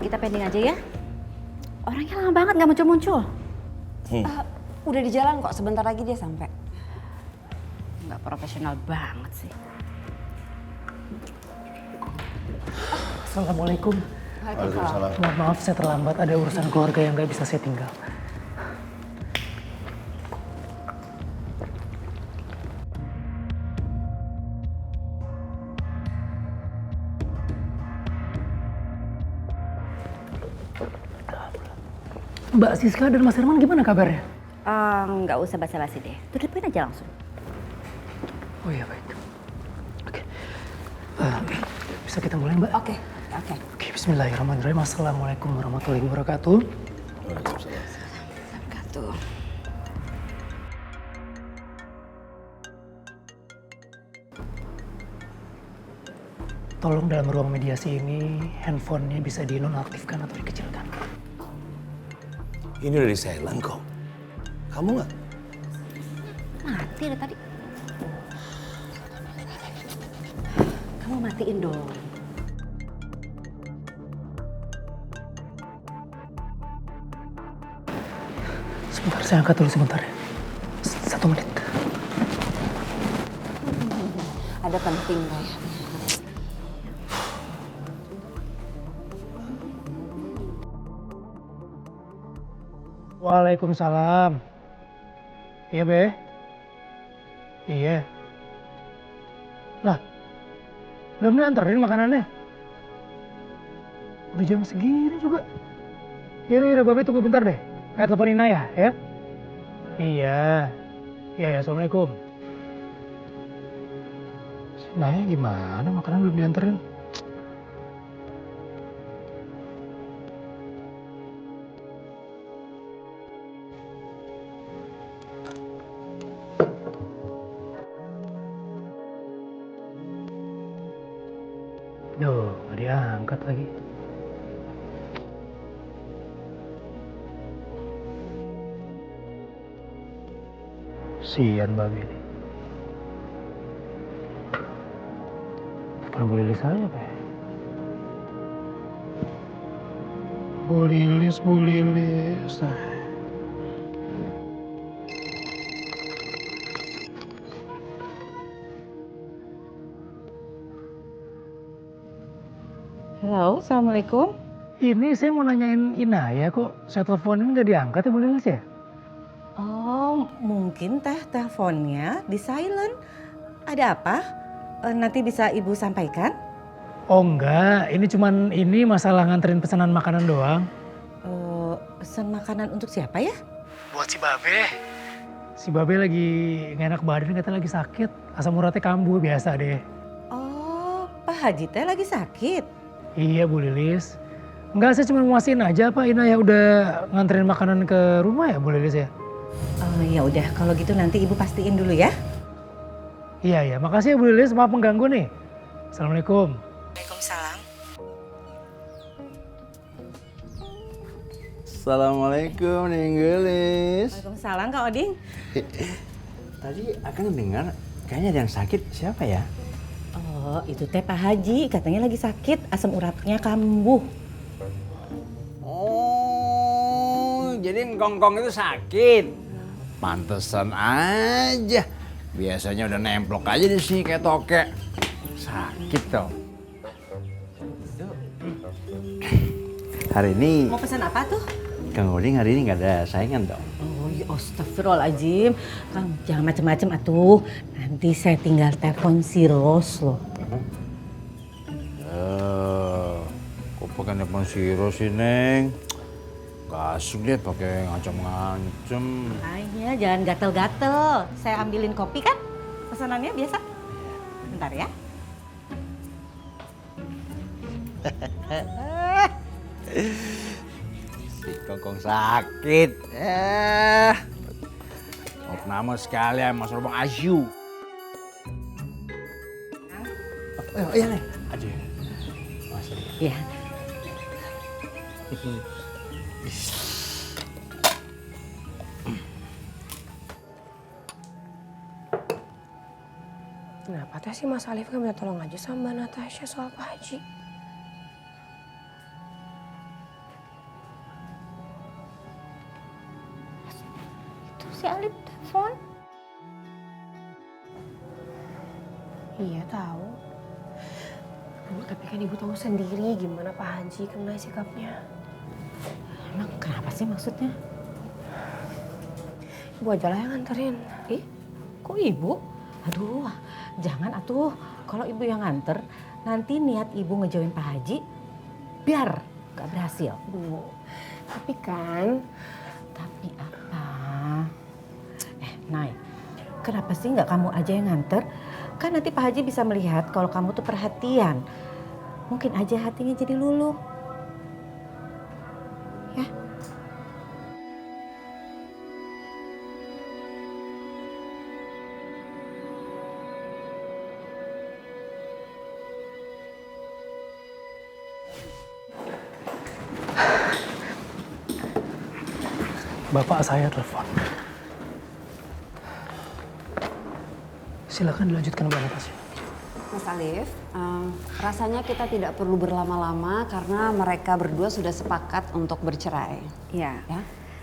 Kita pending aja ya. Orangnya lama banget nggak muncul-muncul. Udah di jalan kok, sebentar lagi dia sampai. Nggak profesional banget sih. Assalamualaikum. Waalaikumsalam. Maaf saya terlambat, ada urusan keluarga yang nggak bisa saya tinggal. Mbak Siska dan Mas Herman gimana kabarnya? Nggak usah basa-basi deh. To the point aja langsung. Oh iya baik. Oke. Bisa kita mulai Mbak? Oke. Oke, bismillahirrahmanirrahim. Assalamualaikum warahmatullahi wabarakatuh. Wabarakatuh. Tolong dalam ruang mediasi ini handphonenya bisa dinonaktifkan atau dikecilkan. Ini udah di silent kok. Kamu nggak? Mati dari tadi. Kamu matiin dong. Sebentar, saya angkat dulu sebentar ya. 1 menit. Ada penting ya. Waalaikumsalam. Iya Be? Iya. Lah, belum diantarin makanannya? Udah jam segini juga. Yaudah, Babe tunggu bentar deh. Kayak teleponin Naya ya. Iya. Iya, Assalamualaikum. Si Naya gimana makanan belum diantarin? Duh, nggak diangkat lagi. Sian babi ini. Bukan Bu Lilis aja, Pak. Bu Lilis. Halo, Assalamualaikum. Ini saya mau nanyain Inaya kok saya teleponin nggak diangkat ya Bu Lilis ya? Oh, mungkin teleponnya di silent. Ada apa? Nanti bisa Ibu sampaikan? Oh enggak, ini masalah nganterin pesanan makanan doang. Pesan makanan untuk siapa ya? Buat si Babe. Si Babe lagi nggak enak badan, katanya lagi sakit. Asam uratnya kambuh, biasa deh. Oh, Pak Haji teh lagi sakit? Iya Bu Lilis. Enggak, saya cuma mau mastiin aja Pak Inaya udah nganterin makanan ke rumah ya Bu Lilis ya? Ya udah, kalau gitu nanti Ibu pastiin dulu ya. Iya, makasih ya Bu Lilis, maaf mengganggu nih. Assalamualaikum. Waalaikumsalam. Assalamualaikum, Neng Gelis. Waalaikumsalam, Kak Oding. Tadi akan dengar kayaknya ada yang sakit, siapa ya? Oh, itu teh Pak Haji, katanya lagi sakit, asam uratnya kambuh. Oh, jadi ngkong-ngkong itu sakit. Pantesan aja. Biasanya udah nemplok aja di sini kayak tokek. Sakit toh. Hari ini Mau pesan apa tuh? Kang Oding hari ini nggak ada saingan dong. Oh ya astagfirullahaladzim. Kang jangan macem-macem atuh. Nanti saya tinggal telepon si Ros loh. Kok pakai telepon si Ros sih, Neng? Gak asik deh pakai ngancem-ngancem. Makanya jangan gatel-gatel. Saya ambilin kopi kan? Pesanannya biasa. Bentar ya. Si Kongkong sakit. Opname sekalian Mas Robong Asyu. Oh, iya nih. Aja. Iya. Kenapa teh sih Mas Alif gak minta tolong aja sama Mbak Natasha soal Pak Haji? Itu si Alif telepon. Iya tahu. Bu, tapi kan Ibu tahu sendiri gimana Pak Haji kena sikapnya. Emang kenapa sih maksudnya? Ibu aja lah yang nganterin. Kok Ibu? Aduh, jangan atuh. Kalau Ibu yang nganter, nanti niat Ibu ngejauhin Pak Haji, biar gak berhasil. Bu, tapi kan... Tapi apa? Nay, kenapa sih nggak kamu aja yang nganter? Kan nanti Pak Haji bisa melihat kalau kamu tuh perhatian. Mungkin aja hatinya jadi luluh. Ya. Bapak saya telepon. Silakan dilanjutkan Mbak Natasha. Mas Alif, rasanya kita tidak perlu berlama-lama karena mereka berdua sudah sepakat untuk bercerai. Ya.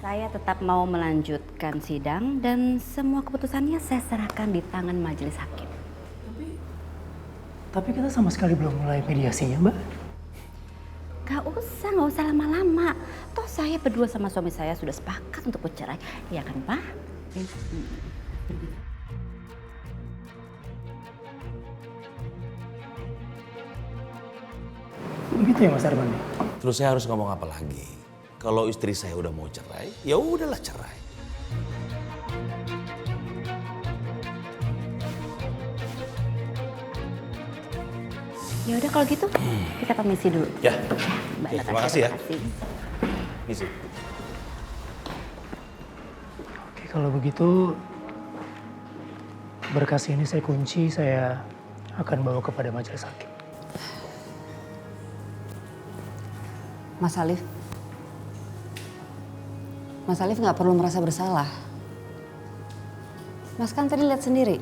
Saya tetap mau melanjutkan sidang dan semua keputusannya saya serahkan di tangan majelis hakim. Tapi kita sama sekali belum mulai mediasinya, Mbak. Gak usah lama-lama. Toh saya berdua sama suami saya sudah sepakat untuk bercerai. Iya kan, Pak? Begitu ya Mas Arman? Terus saya harus ngomong apa lagi? Kalau istri saya udah mau cerai, ya udahlah cerai. Ya udah kalau gitu kita permisi dulu. Ya. Mbak Oke, Natasha, terima kasih ya. terima kasih. Misi. Oke, kalau begitu berkas ini saya kunci, saya akan bawa kepada majelis hakim. Mas Alif nggak perlu merasa bersalah. Mas kan tadi lihat sendiri,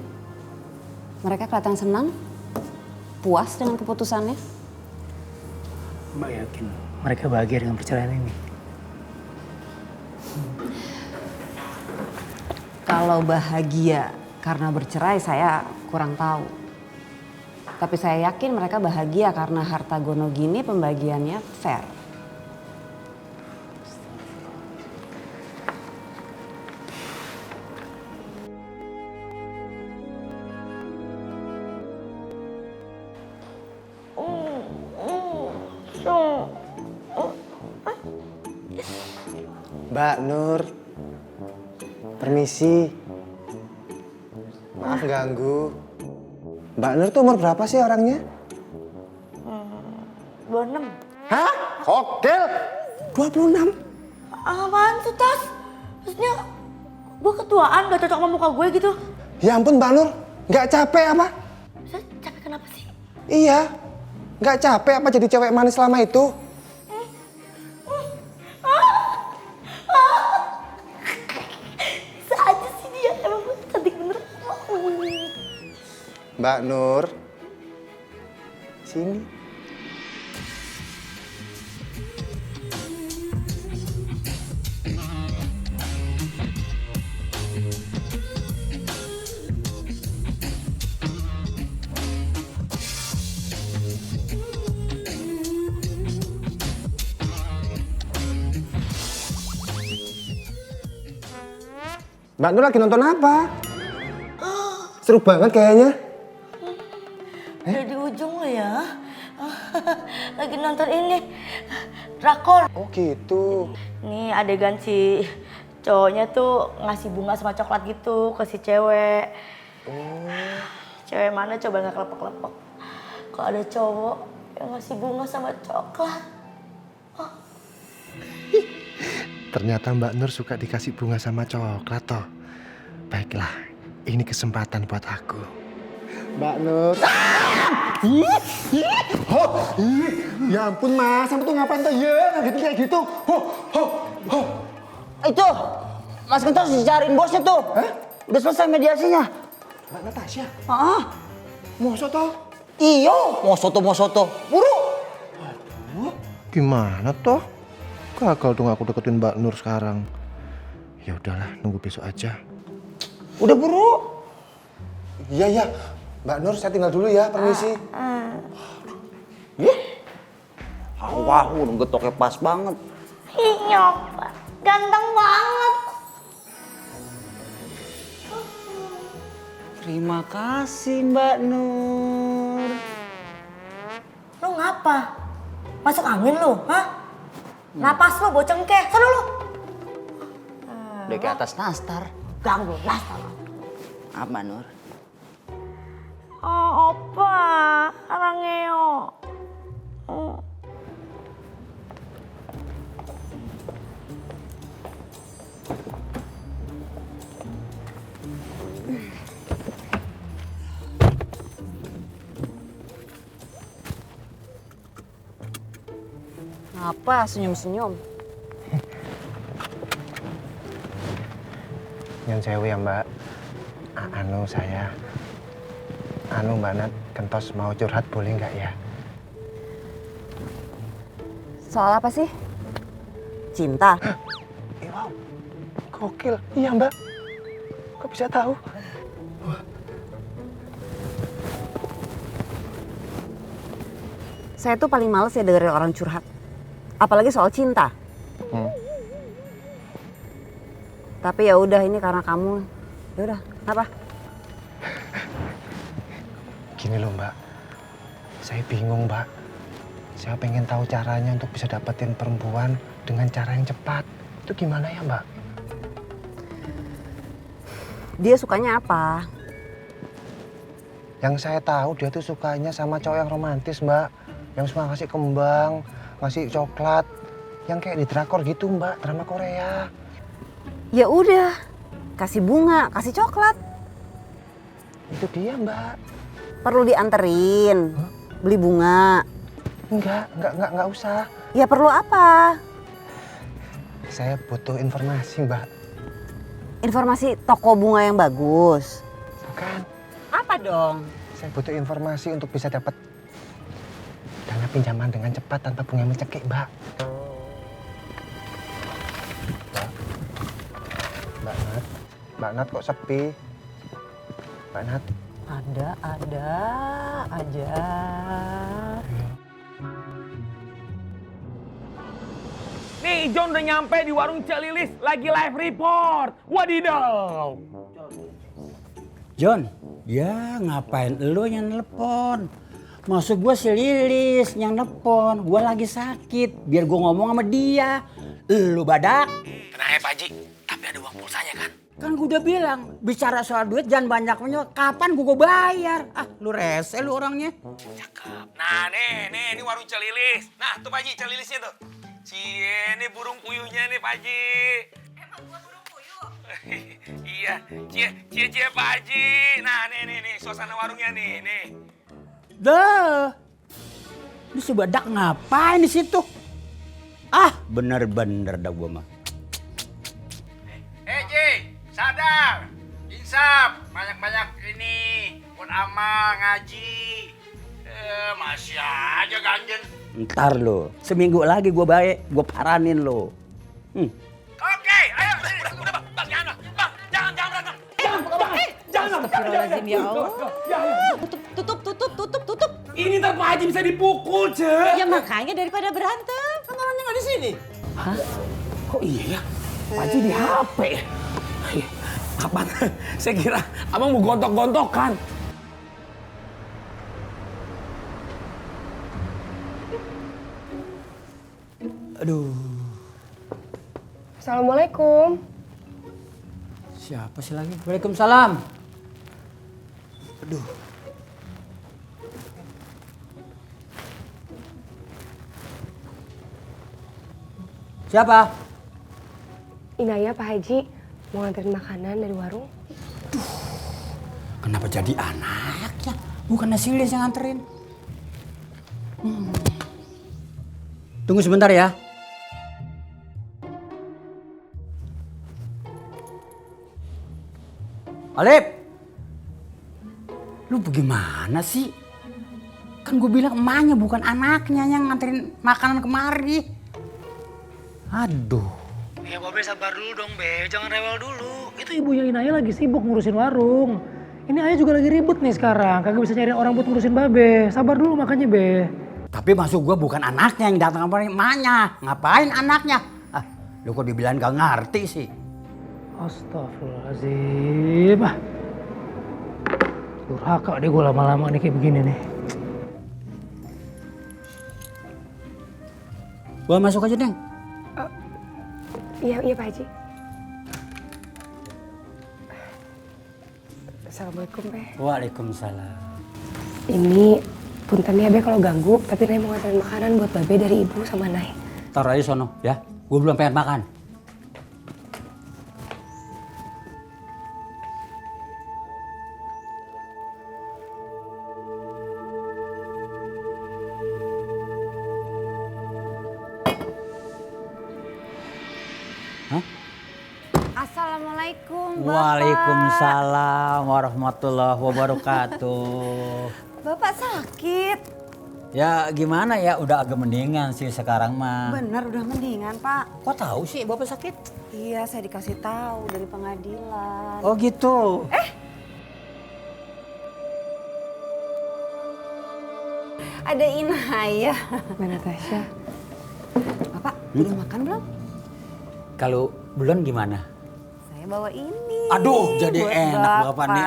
mereka kelihatan senang, puas dengan keputusannya. Mbak yakin mereka bahagia dengan perceraian ini? Kalau bahagia karena bercerai saya kurang tahu. Tapi saya yakin mereka bahagia karena harta gono gini pembagiannya fair. Mbak Nur, permisi. Maaf ganggu. Mbak Nur tuh umur berapa sih orangnya? 26. Hah? Kokil? 26? Apaan tuh, Tas? Maksudnya gue ketuaan gak cocok sama muka gue gitu. Ya ampun Mbak Nur, nggak capek apa? Saya capek kenapa sih? Iya, nggak capek apa jadi cewek manis selama itu? Bisa aja sih dia, emang gue cantik bener. Mbak Nur, sini. Mbak Nur lagi nonton apa? Seru banget kayaknya. Udah di ujung lo ya. Lagi nonton ini, drakor. Oh gitu. Nih adegan si cowoknya tuh ngasih bunga sama coklat gitu ke si cewek. Cewek mana coba nggak kelepek-kelepek. Kalau ada cowok yang ngasih bunga sama coklat. ternyata Mbak Nur suka dikasih bunga sama coklat toh. Baiklah, ini kesempatan buat aku. Mbak Nur. Ya ampun Mas, kamu tuh ngapain tuh ya? Ngagetin kayak gitu. Itu, Mas Kentos dicariin bosnya tuh. Udah selesai mediasinya. Mbak Natasha? Moso toh? Iyo, moso toh. Buru. Gimana toh? Gagal dong aku deketin Mbak Nur sekarang. Ya udahlah, nunggu besok aja. Udah buru. Iya. Mbak Nur, saya tinggal dulu ya, permisi. Wah, getoknya pas banget. Iya, Pak. Ganteng banget. Terima kasih Mbak Nur. Lu ngapa? Masuk angin lu, hah? Napas lu bocengkeh, sana lu. Udah ke atas nastar. Ganggu nastar. Maaf Mbak Nur. Oh, opa, Arangeo. Apa senyum-senyum? Yang cewek ya Mbak. Mbak Nat, Kentos mau curhat boleh nggak ya? Soal apa sih? Cinta? Wow, gokil. Iya Mbak. Kok bisa tahu? Saya tuh paling males ya dengerin orang curhat. Apalagi soal cinta. Tapi ya udah, ini karena kamu. Ya udah, apa? Gini loh Mbak, saya bingung Mbak. Saya pengen tahu caranya untuk bisa dapetin perempuan dengan cara yang cepat. Itu gimana ya Mbak? Dia sukanya apa? Yang saya tahu dia tuh sukanya sama cowok yang romantis Mbak. Yang suka ngasih kembang, ngasih coklat. Yang kayak di drakor gitu Mbak, drama Korea. Ya udah, kasih bunga, kasih coklat. Itu dia Mbak. Perlu dianterin, beli bunga. Enggak usah. Ya perlu apa? Saya butuh informasi Mbak. Informasi toko bunga yang bagus. Bukan. Apa dong? Saya butuh informasi untuk bisa dapat dana pinjaman dengan cepat tanpa bunga mencekik Mbak. Mbak Nat kok sepi? Mbak Nat? Ada aja. Nih, John udah nyampe di warung Cak Lilis, lagi live report. Wadidaw. John, ya ngapain lu yang nelpon? Maksud gue si Lilis yang nelpon, gue lagi sakit. Biar gue ngomong sama dia. Lu badak. Tenang ya Pak Haji, tapi ada uang pulsanya kan? Kan gue udah bilang, bicara soal duit jangan banyak menyok. Kapan gue bayar? Ah, lu rese lu orangnya. Cakep. Nah nih warung Cak Lilis. Nah tuh Pak Haji, Cak Lilisnya tuh. Cie, ini burung puyuhnya nih Pak Haji. Emang gua burung puyuh? Iya, cie Pak Haji. Nah nih, suasana warungnya nih. Dah. Ini si badak ngapain di situ? Ah, bener-bener dah gue mah. Ji, sadar, insaf, banyak-banyak ini, buat ama ngaji. Masih aja ganjen. Ntar lo, seminggu lagi gue baik, gue paranin lo. Oke, ayo, udah bang, jangan berantem. Jangan. Astagfirullahaladzim ya Allah. Tutup. Ini ntar Pak Haji bisa dipukul, Ce. Ya makanya daripada berantem. Kan orangnya nggak di sini. Hah? Kok iya ya? Pak Haji di HP. Kapan? Saya kira abang mau gontok-gontokan. Aduh. Assalamualaikum. Siapa sih lagi? Waalaikumsalam. Aduh. Siapa? Inaya Pak Haji mau nganterin makanan dari warung. Kenapa jadi anaknya? Bukan si Lilis yang nganterin. Tunggu sebentar ya. Alip, lu bagaimana sih? Kan gue bilang emaknya bukan anaknya yang nganterin makanan kemari. Aduh. Ya Babe sabar dulu dong Be, jangan rewel dulu. Itu ibunya Inaya lagi sibuk ngurusin warung. Ini Ayah juga lagi ribut nih sekarang, kagak bisa nyari orang buat ngurusin Babe. Sabar dulu makanya Be. Tapi maksud gue bukan anaknya yang datang kemari, emaknya. Ngapain anaknya? Ah, lu kok dibilang gak ngerti sih? Astagfirullahaladzim. Durhaka deh gue lama-lama nih kayak begini nih. Gua masuk aja, Deng. Iya Pak Haji. Assalamualaikum Be. Waalaikumsalam. Ini punten ya Be kalau ganggu, tapi Nay mau nganterin makanan buat Babe dari Ibu sama Nay. Taruh aja sono ya. Gue belum pengen makan. Assalamualaikum Bapak. Waalaikumsalam warahmatullahi wabarakatuh. Bapak sakit? Ya gimana ya, udah agak mendingan sih sekarang mah. Bener udah mendingan Pak. Kok tahu sih Bapak sakit? Iya saya dikasih tahu dari pengadilan. Oh gitu. Ada Inaya. Mbak Natasha. Bapak udah makan belum? Kalau belum gimana? Saya bawa ini. Aduh jadi buat enak Bapak nih.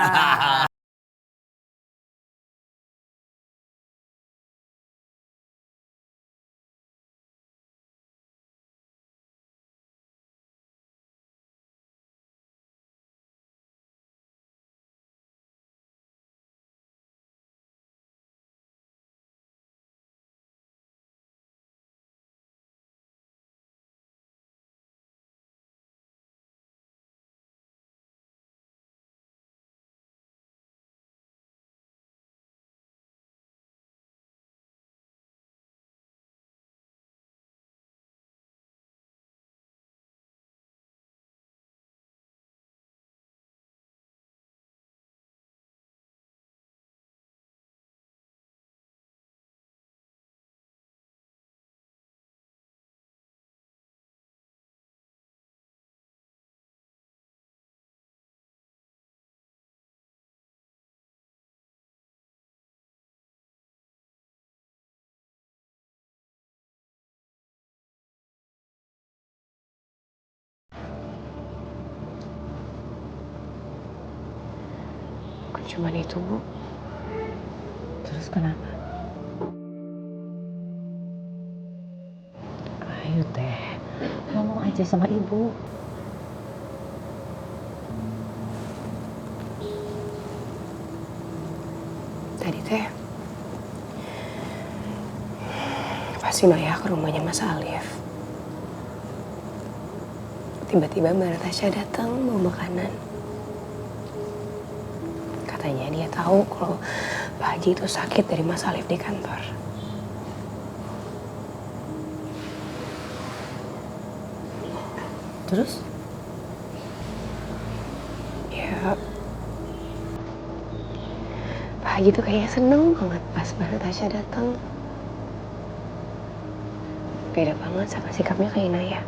Cuman itu Bu. Terus kenapa? Ayo Teh, ngomong aja sama Ibu. Tadi Teh, pas Inaya ke rumahnya Mas Alif. Tiba-tiba Mbak Natasha datang bawa makanan. Katanya dia tahu kalau Pak Haji itu sakit dari Mas Alif di kantor. Terus? Ya, Pak Haji tuh kayaknya seneng banget pas Mbak Natasha datang. Beda banget sama sikapnya ke Inaya.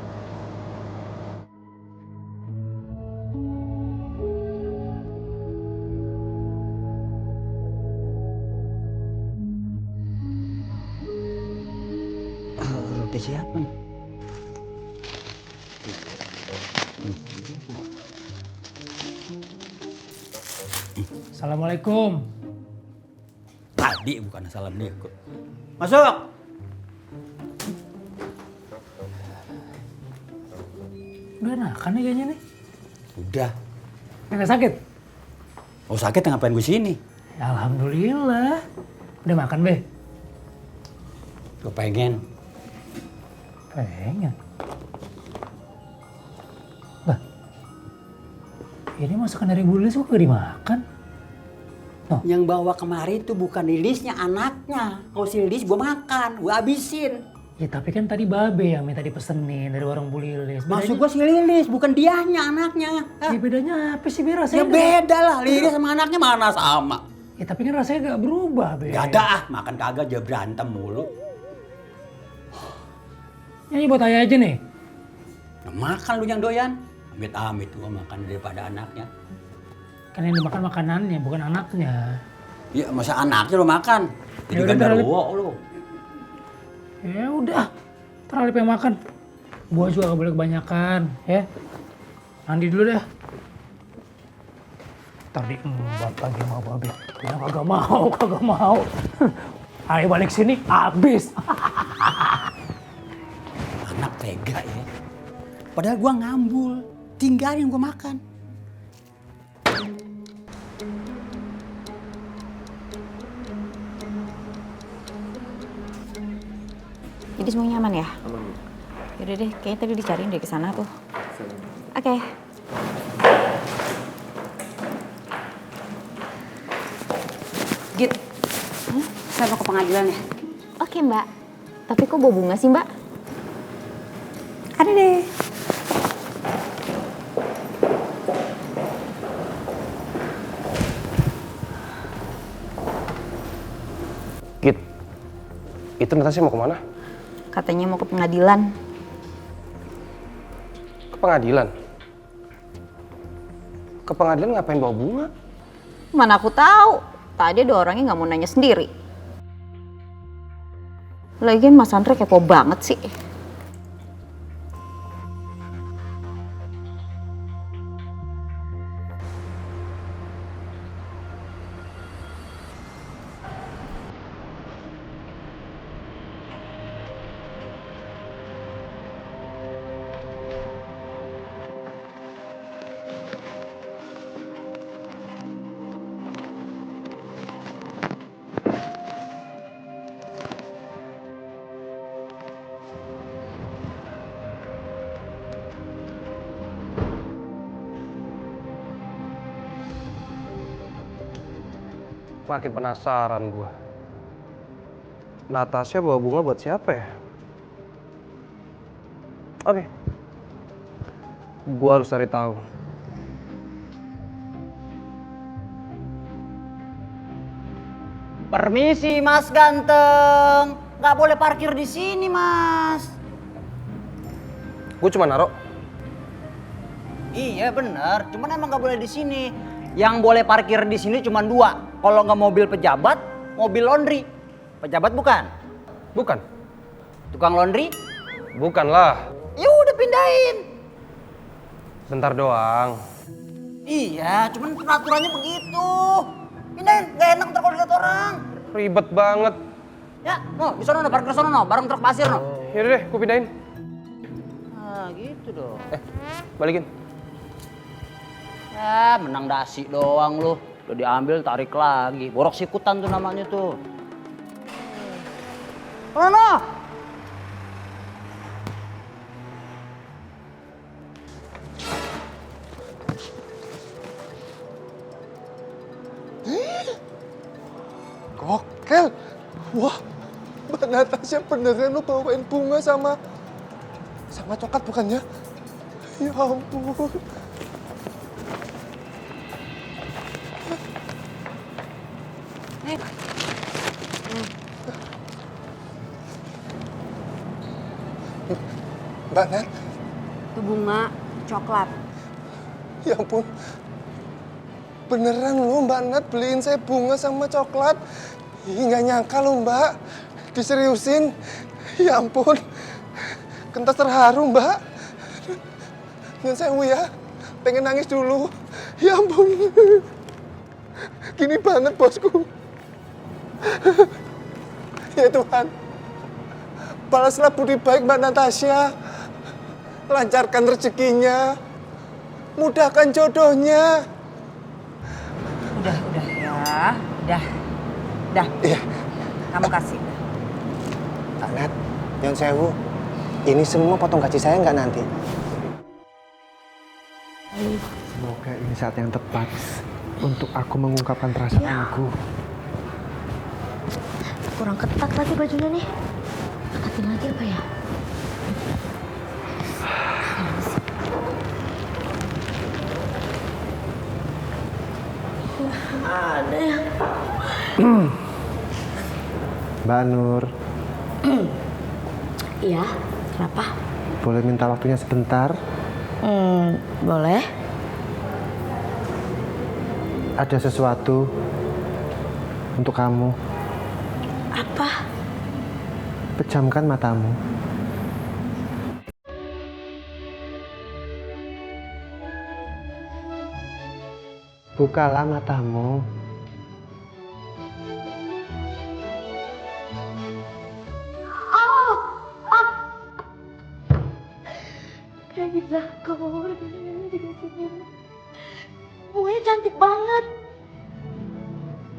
Roti siapa nih? Assalamualaikum. Tadi bukan salam dia kok. Masuk. Udah enakan nih kayaknya nih. Udah. Nggak sakit? Oh sakit ngapain gue sini? Alhamdulillah. Udah makan Be? Gue pengen. Pengen. Ini masakan dari Bu Lilis kok gak dimakan? Yang bawa kemari itu bukan Lilisnya, anaknya. Kalau si Lilis gue makan, gue habisin. Ya tapi kan tadi Babe yang minta dipesenin dari warung Bu Lilis. Maksud gue si Lilis, bukan dianya, anaknya. Ya bedanya apa sih Be rasanya? Ya beda lah, Lilis sama anaknya mana sama. Ya tapi kan rasanya gak berubah Be. Gak ada ah, makan kagak aja berantem mulu. Ini buat ayah aja nih. Nah, makan lu yang doyan. Amit-amit gua makan daripada anaknya. Kan yang dimakan makanannya, bukan anaknya. Iya, masa anaknya lu makan? Jadi Ya udah, genderuwo lu. Ya udah, terlalu pengen makan. Buah juga gak boleh kebanyakan, ya. Mandi dulu dah. Tadi embat lagi sama Babe. Ya kagak mau. Ayo balik sini, habis. Anak tega ya. Padahal gua ngambul, tinggalin gua makan. Jadi semua nyaman ya? Yaudah deh, kayaknya tadi dicariin dari kesana tuh. Oke. Git, saya mau ke pengadilan ya. Oke mbak, tapi kok bawa bunga sih mbak? Ada deh. Git, itu Natasha mau kemana? Katanya mau ke pengadilan. Ke pengadilan? Ke pengadilan ngapain bawa bunga? Mana aku tahu. Tadi ada orangnya nggak mau nanya sendiri. Lagian Mas Andre kepo banget sih. Makin penasaran gua. Natasha bawa bunga buat siapa ya? Oke. Gua harus cari tahu. Permisi Mas Ganteng, nggak boleh parkir di sini Mas. Gua cuma naruh. Iya bener, cuman emang nggak boleh di sini. Yang boleh parkir di sini cuma 2. Kalau nggak mobil pejabat, mobil laundry. Pejabat bukan? Bukan. Tukang laundry? Bukan lah. Ya udah pindahin. Bentar doang. Iya, cuman peraturannya begitu. Pindahin, nggak enak ntar kalau dilihat orang. Ribet banget. Ya, no, di sana no, parkir sana no, bareng truk pasir no. Yaudah deh, gua pindahin. Nah, gitu dong. Balikin. Ya, menang dasi doang lu. Udah diambil, tarik lagi. Borok sikutan tuh namanya tuh. Mana? Gokel. Wah, Mbak Natasha beneran lu bawain bunga sama coklat bukannya? Ya ampun. Mbak Nat. Itu bunga coklat. Ya ampun. Beneran lu Mbak Nat beliin saya bunga sama coklat. Ih, nggak nyangka lu Mbak. Diseriusin. Ya ampun. Kentas terharu Mbak. Nyun sewu ya. Pengen nangis dulu. Ya ampun. Gini banget bosku. Ya Tuhan. Balaslah budi baik Mbak Natasha. Lancarkan rezekinya. Mudahkan jodohnya. Udah ya. Udah. Iya. Kamu kasih. Kak Nat, Nyun sewu. Ini semua potong gaji saya nggak nanti? Semoga ini saat yang tepat untuk aku mengungkapkan perasaanku. Kurang ketat lagi bajunya nih. Ketatin lagi apa ya? Ada yang... Mbak Nur, Iya, kenapa? boleh minta waktunya sebentar? Boleh. Ada sesuatu untuk kamu. Apa? Pejamkan matamu. Bukalah matamu. Gila, kamu bunganya cantik banget.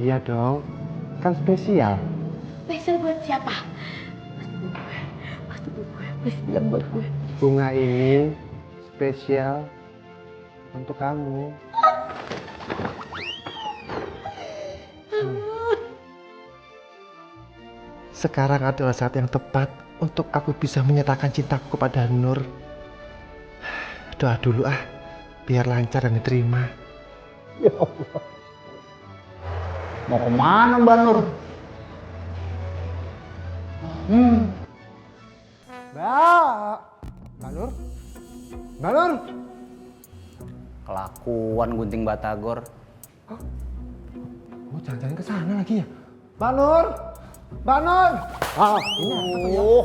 Iya dong, kan spesial. Spesial buat siapa? Pasti buat gue. Please bilang buat gue. Bunga ini spesial untuk kamu. Sekarang adalah saat yang tepat untuk aku bisa menyatakan cintaku kepada Nur. Doa dulu ah, biar lancar dan diterima. Ya Allah. Mau kemana Mbak Nur? Mbak Nur? Mbak Nur? Kelakuan gunting batagor. Oh, jangan-jangan ke sana lagi ya? Mbak Nur? Mbak Nur! Ini apa tuh?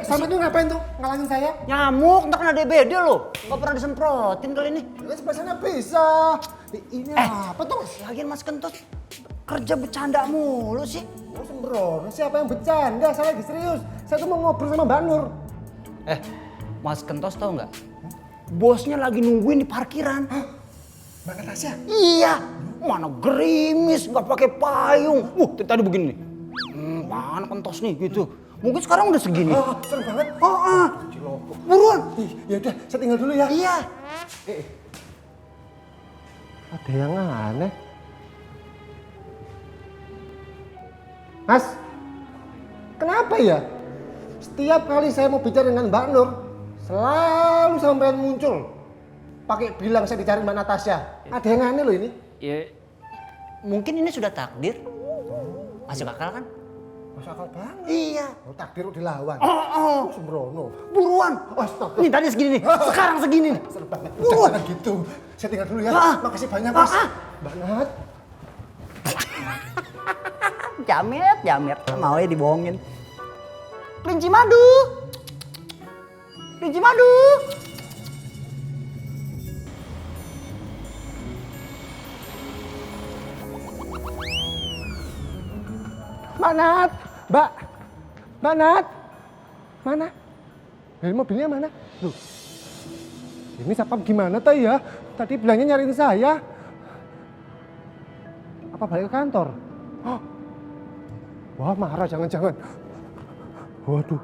Sama tuh ngapain tuh? Ngalangin saya? Nyamuk, ntar kena DBD lo. Nggak pernah disemprotin kali ini. Sebelah sana bisa. Ini apa tuh? Lagian Mas Kentos kerja bercanda mulu sih. Oh sembrono, siapa yang bercanda? Saya lagi serius. Saya tuh mau ngobrol sama Mbak Nur. Mas Kentos tau nggak? Bosnya lagi nungguin di parkiran. Mbak Natasha? Iya. Mana gerimis, nggak pakai payung. Tadi begini nih. Mana Kentos nih gitu. Mungkin sekarang udah segini. Seru banget. Buruan. Ya udah, saya tinggal dulu ya. Iya. Ada yang aneh. Mas, kenapa ya? Setiap kali saya mau bicara dengan Mbak Nur, selalu sampean muncul. Pakai bilang saya dicari Mbak Natasha. Ada yang aneh loh ini. Ya, mungkin ini sudah takdir. Masuk akal kan? Masuk akal banget. Iya. Oh, takdir dilawan. Sembrono. Buruan. Astaga. Nih tadi segini nih. Sekarang segini nih. Seru banget. Buruan. Jangan gitu. Saya tinggal dulu ya. Makasih banyak Mas. Mbak Nat. Jamet. Mau ya dibohongin. Kelinci madu. Mbak Nat. Mbak Nat. Mana? Dari mobilnya mana? Loh. Ini Sapam gimana tuh ya? Tadi bilangnya nyariin saya. Apa balik ke kantor? Wah, marah jangan-jangan. Waduh.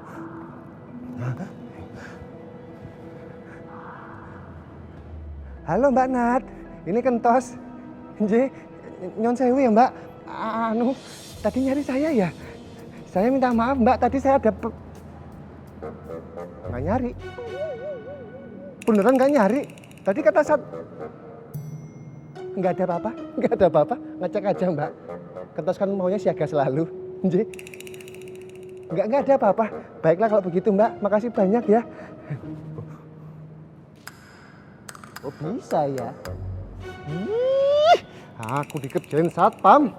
Halo Mbak Nat, ini Kentos. Nyon sewu ya Mbak. Tadi nyari saya ya. Saya minta maaf Mbak, tadi saya ada nggak nyari. Beneran nggak nyari. Tadi kata saat nggak ada apa-apa, ngecek aja Mbak. Kentos kan maunya siaga selalu. Nggak ada apa-apa. Baiklah kalau begitu Mbak, makasih banyak ya. Oh bisa ya? Aku dikerjain satpam.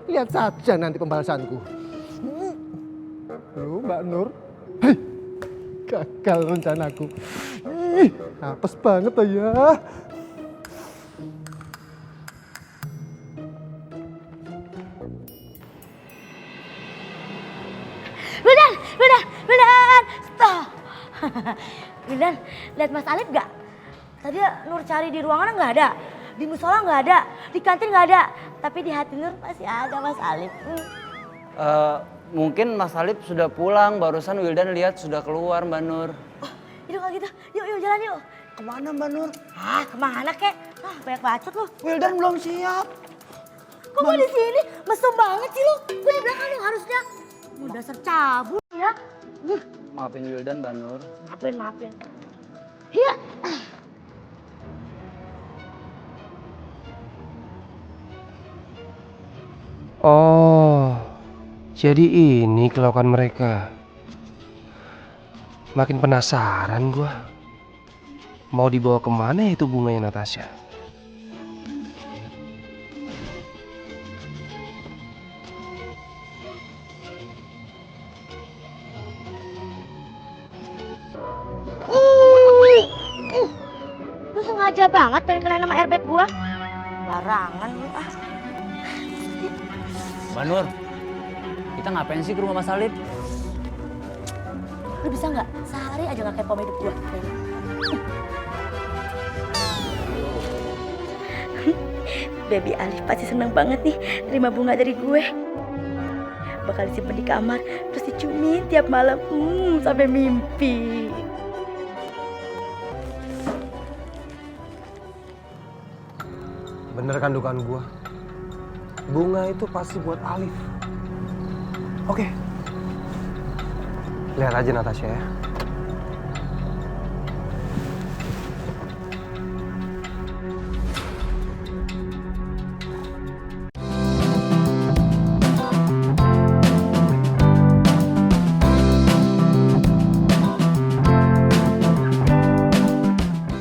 Lihat saja nanti pembalasanku. Loh Mbak Nur. Hei, gagal rencanaku. Apes banget tuh ya. Wildan, stop. Wildan, lihat Mas Alif gak? Tadi Nur cari di ruangan nggak ada, di musola nggak ada, di kantin nggak ada, tapi di hati Nur masih ada Mas Alif. Mungkin Mas Alif sudah pulang, barusan Wildan lihat sudah keluar Mbak Nur. Yaudah kalau gitu, yuk jalan yuk. Kemana Mbak Nur? Hah, kemana kek? Ah, banyak bacot lu. Wildan belum siap. Kok gue di sini? Mesum banget sih lu. Gue di belakang yang harusnya. Lu dasar cabul ya. Maafin Wildan, Mbak Nur. Maafin. Iya. Oh, jadi ini kelakuan mereka. Makin penasaran gua. Mau dibawa kemana ya itu bunganya Natasha? Lu sengaja banget pengen kena nama airbag gua. Barangan lu ah. Mbak Nur, kita ngapain sih ke rumah Mas Salib? Lu bisa nggak sehari aja nggak kepo hidup gua? Baby Alif pasti seneng banget nih terima bunga dari gue. Bakal disimpan di kamar, terus dicumin tiap malam sampai mimpi. Bener kan dugaan gua? Bunga itu pasti buat Alif. Oke. Lihat aja Natasha ya.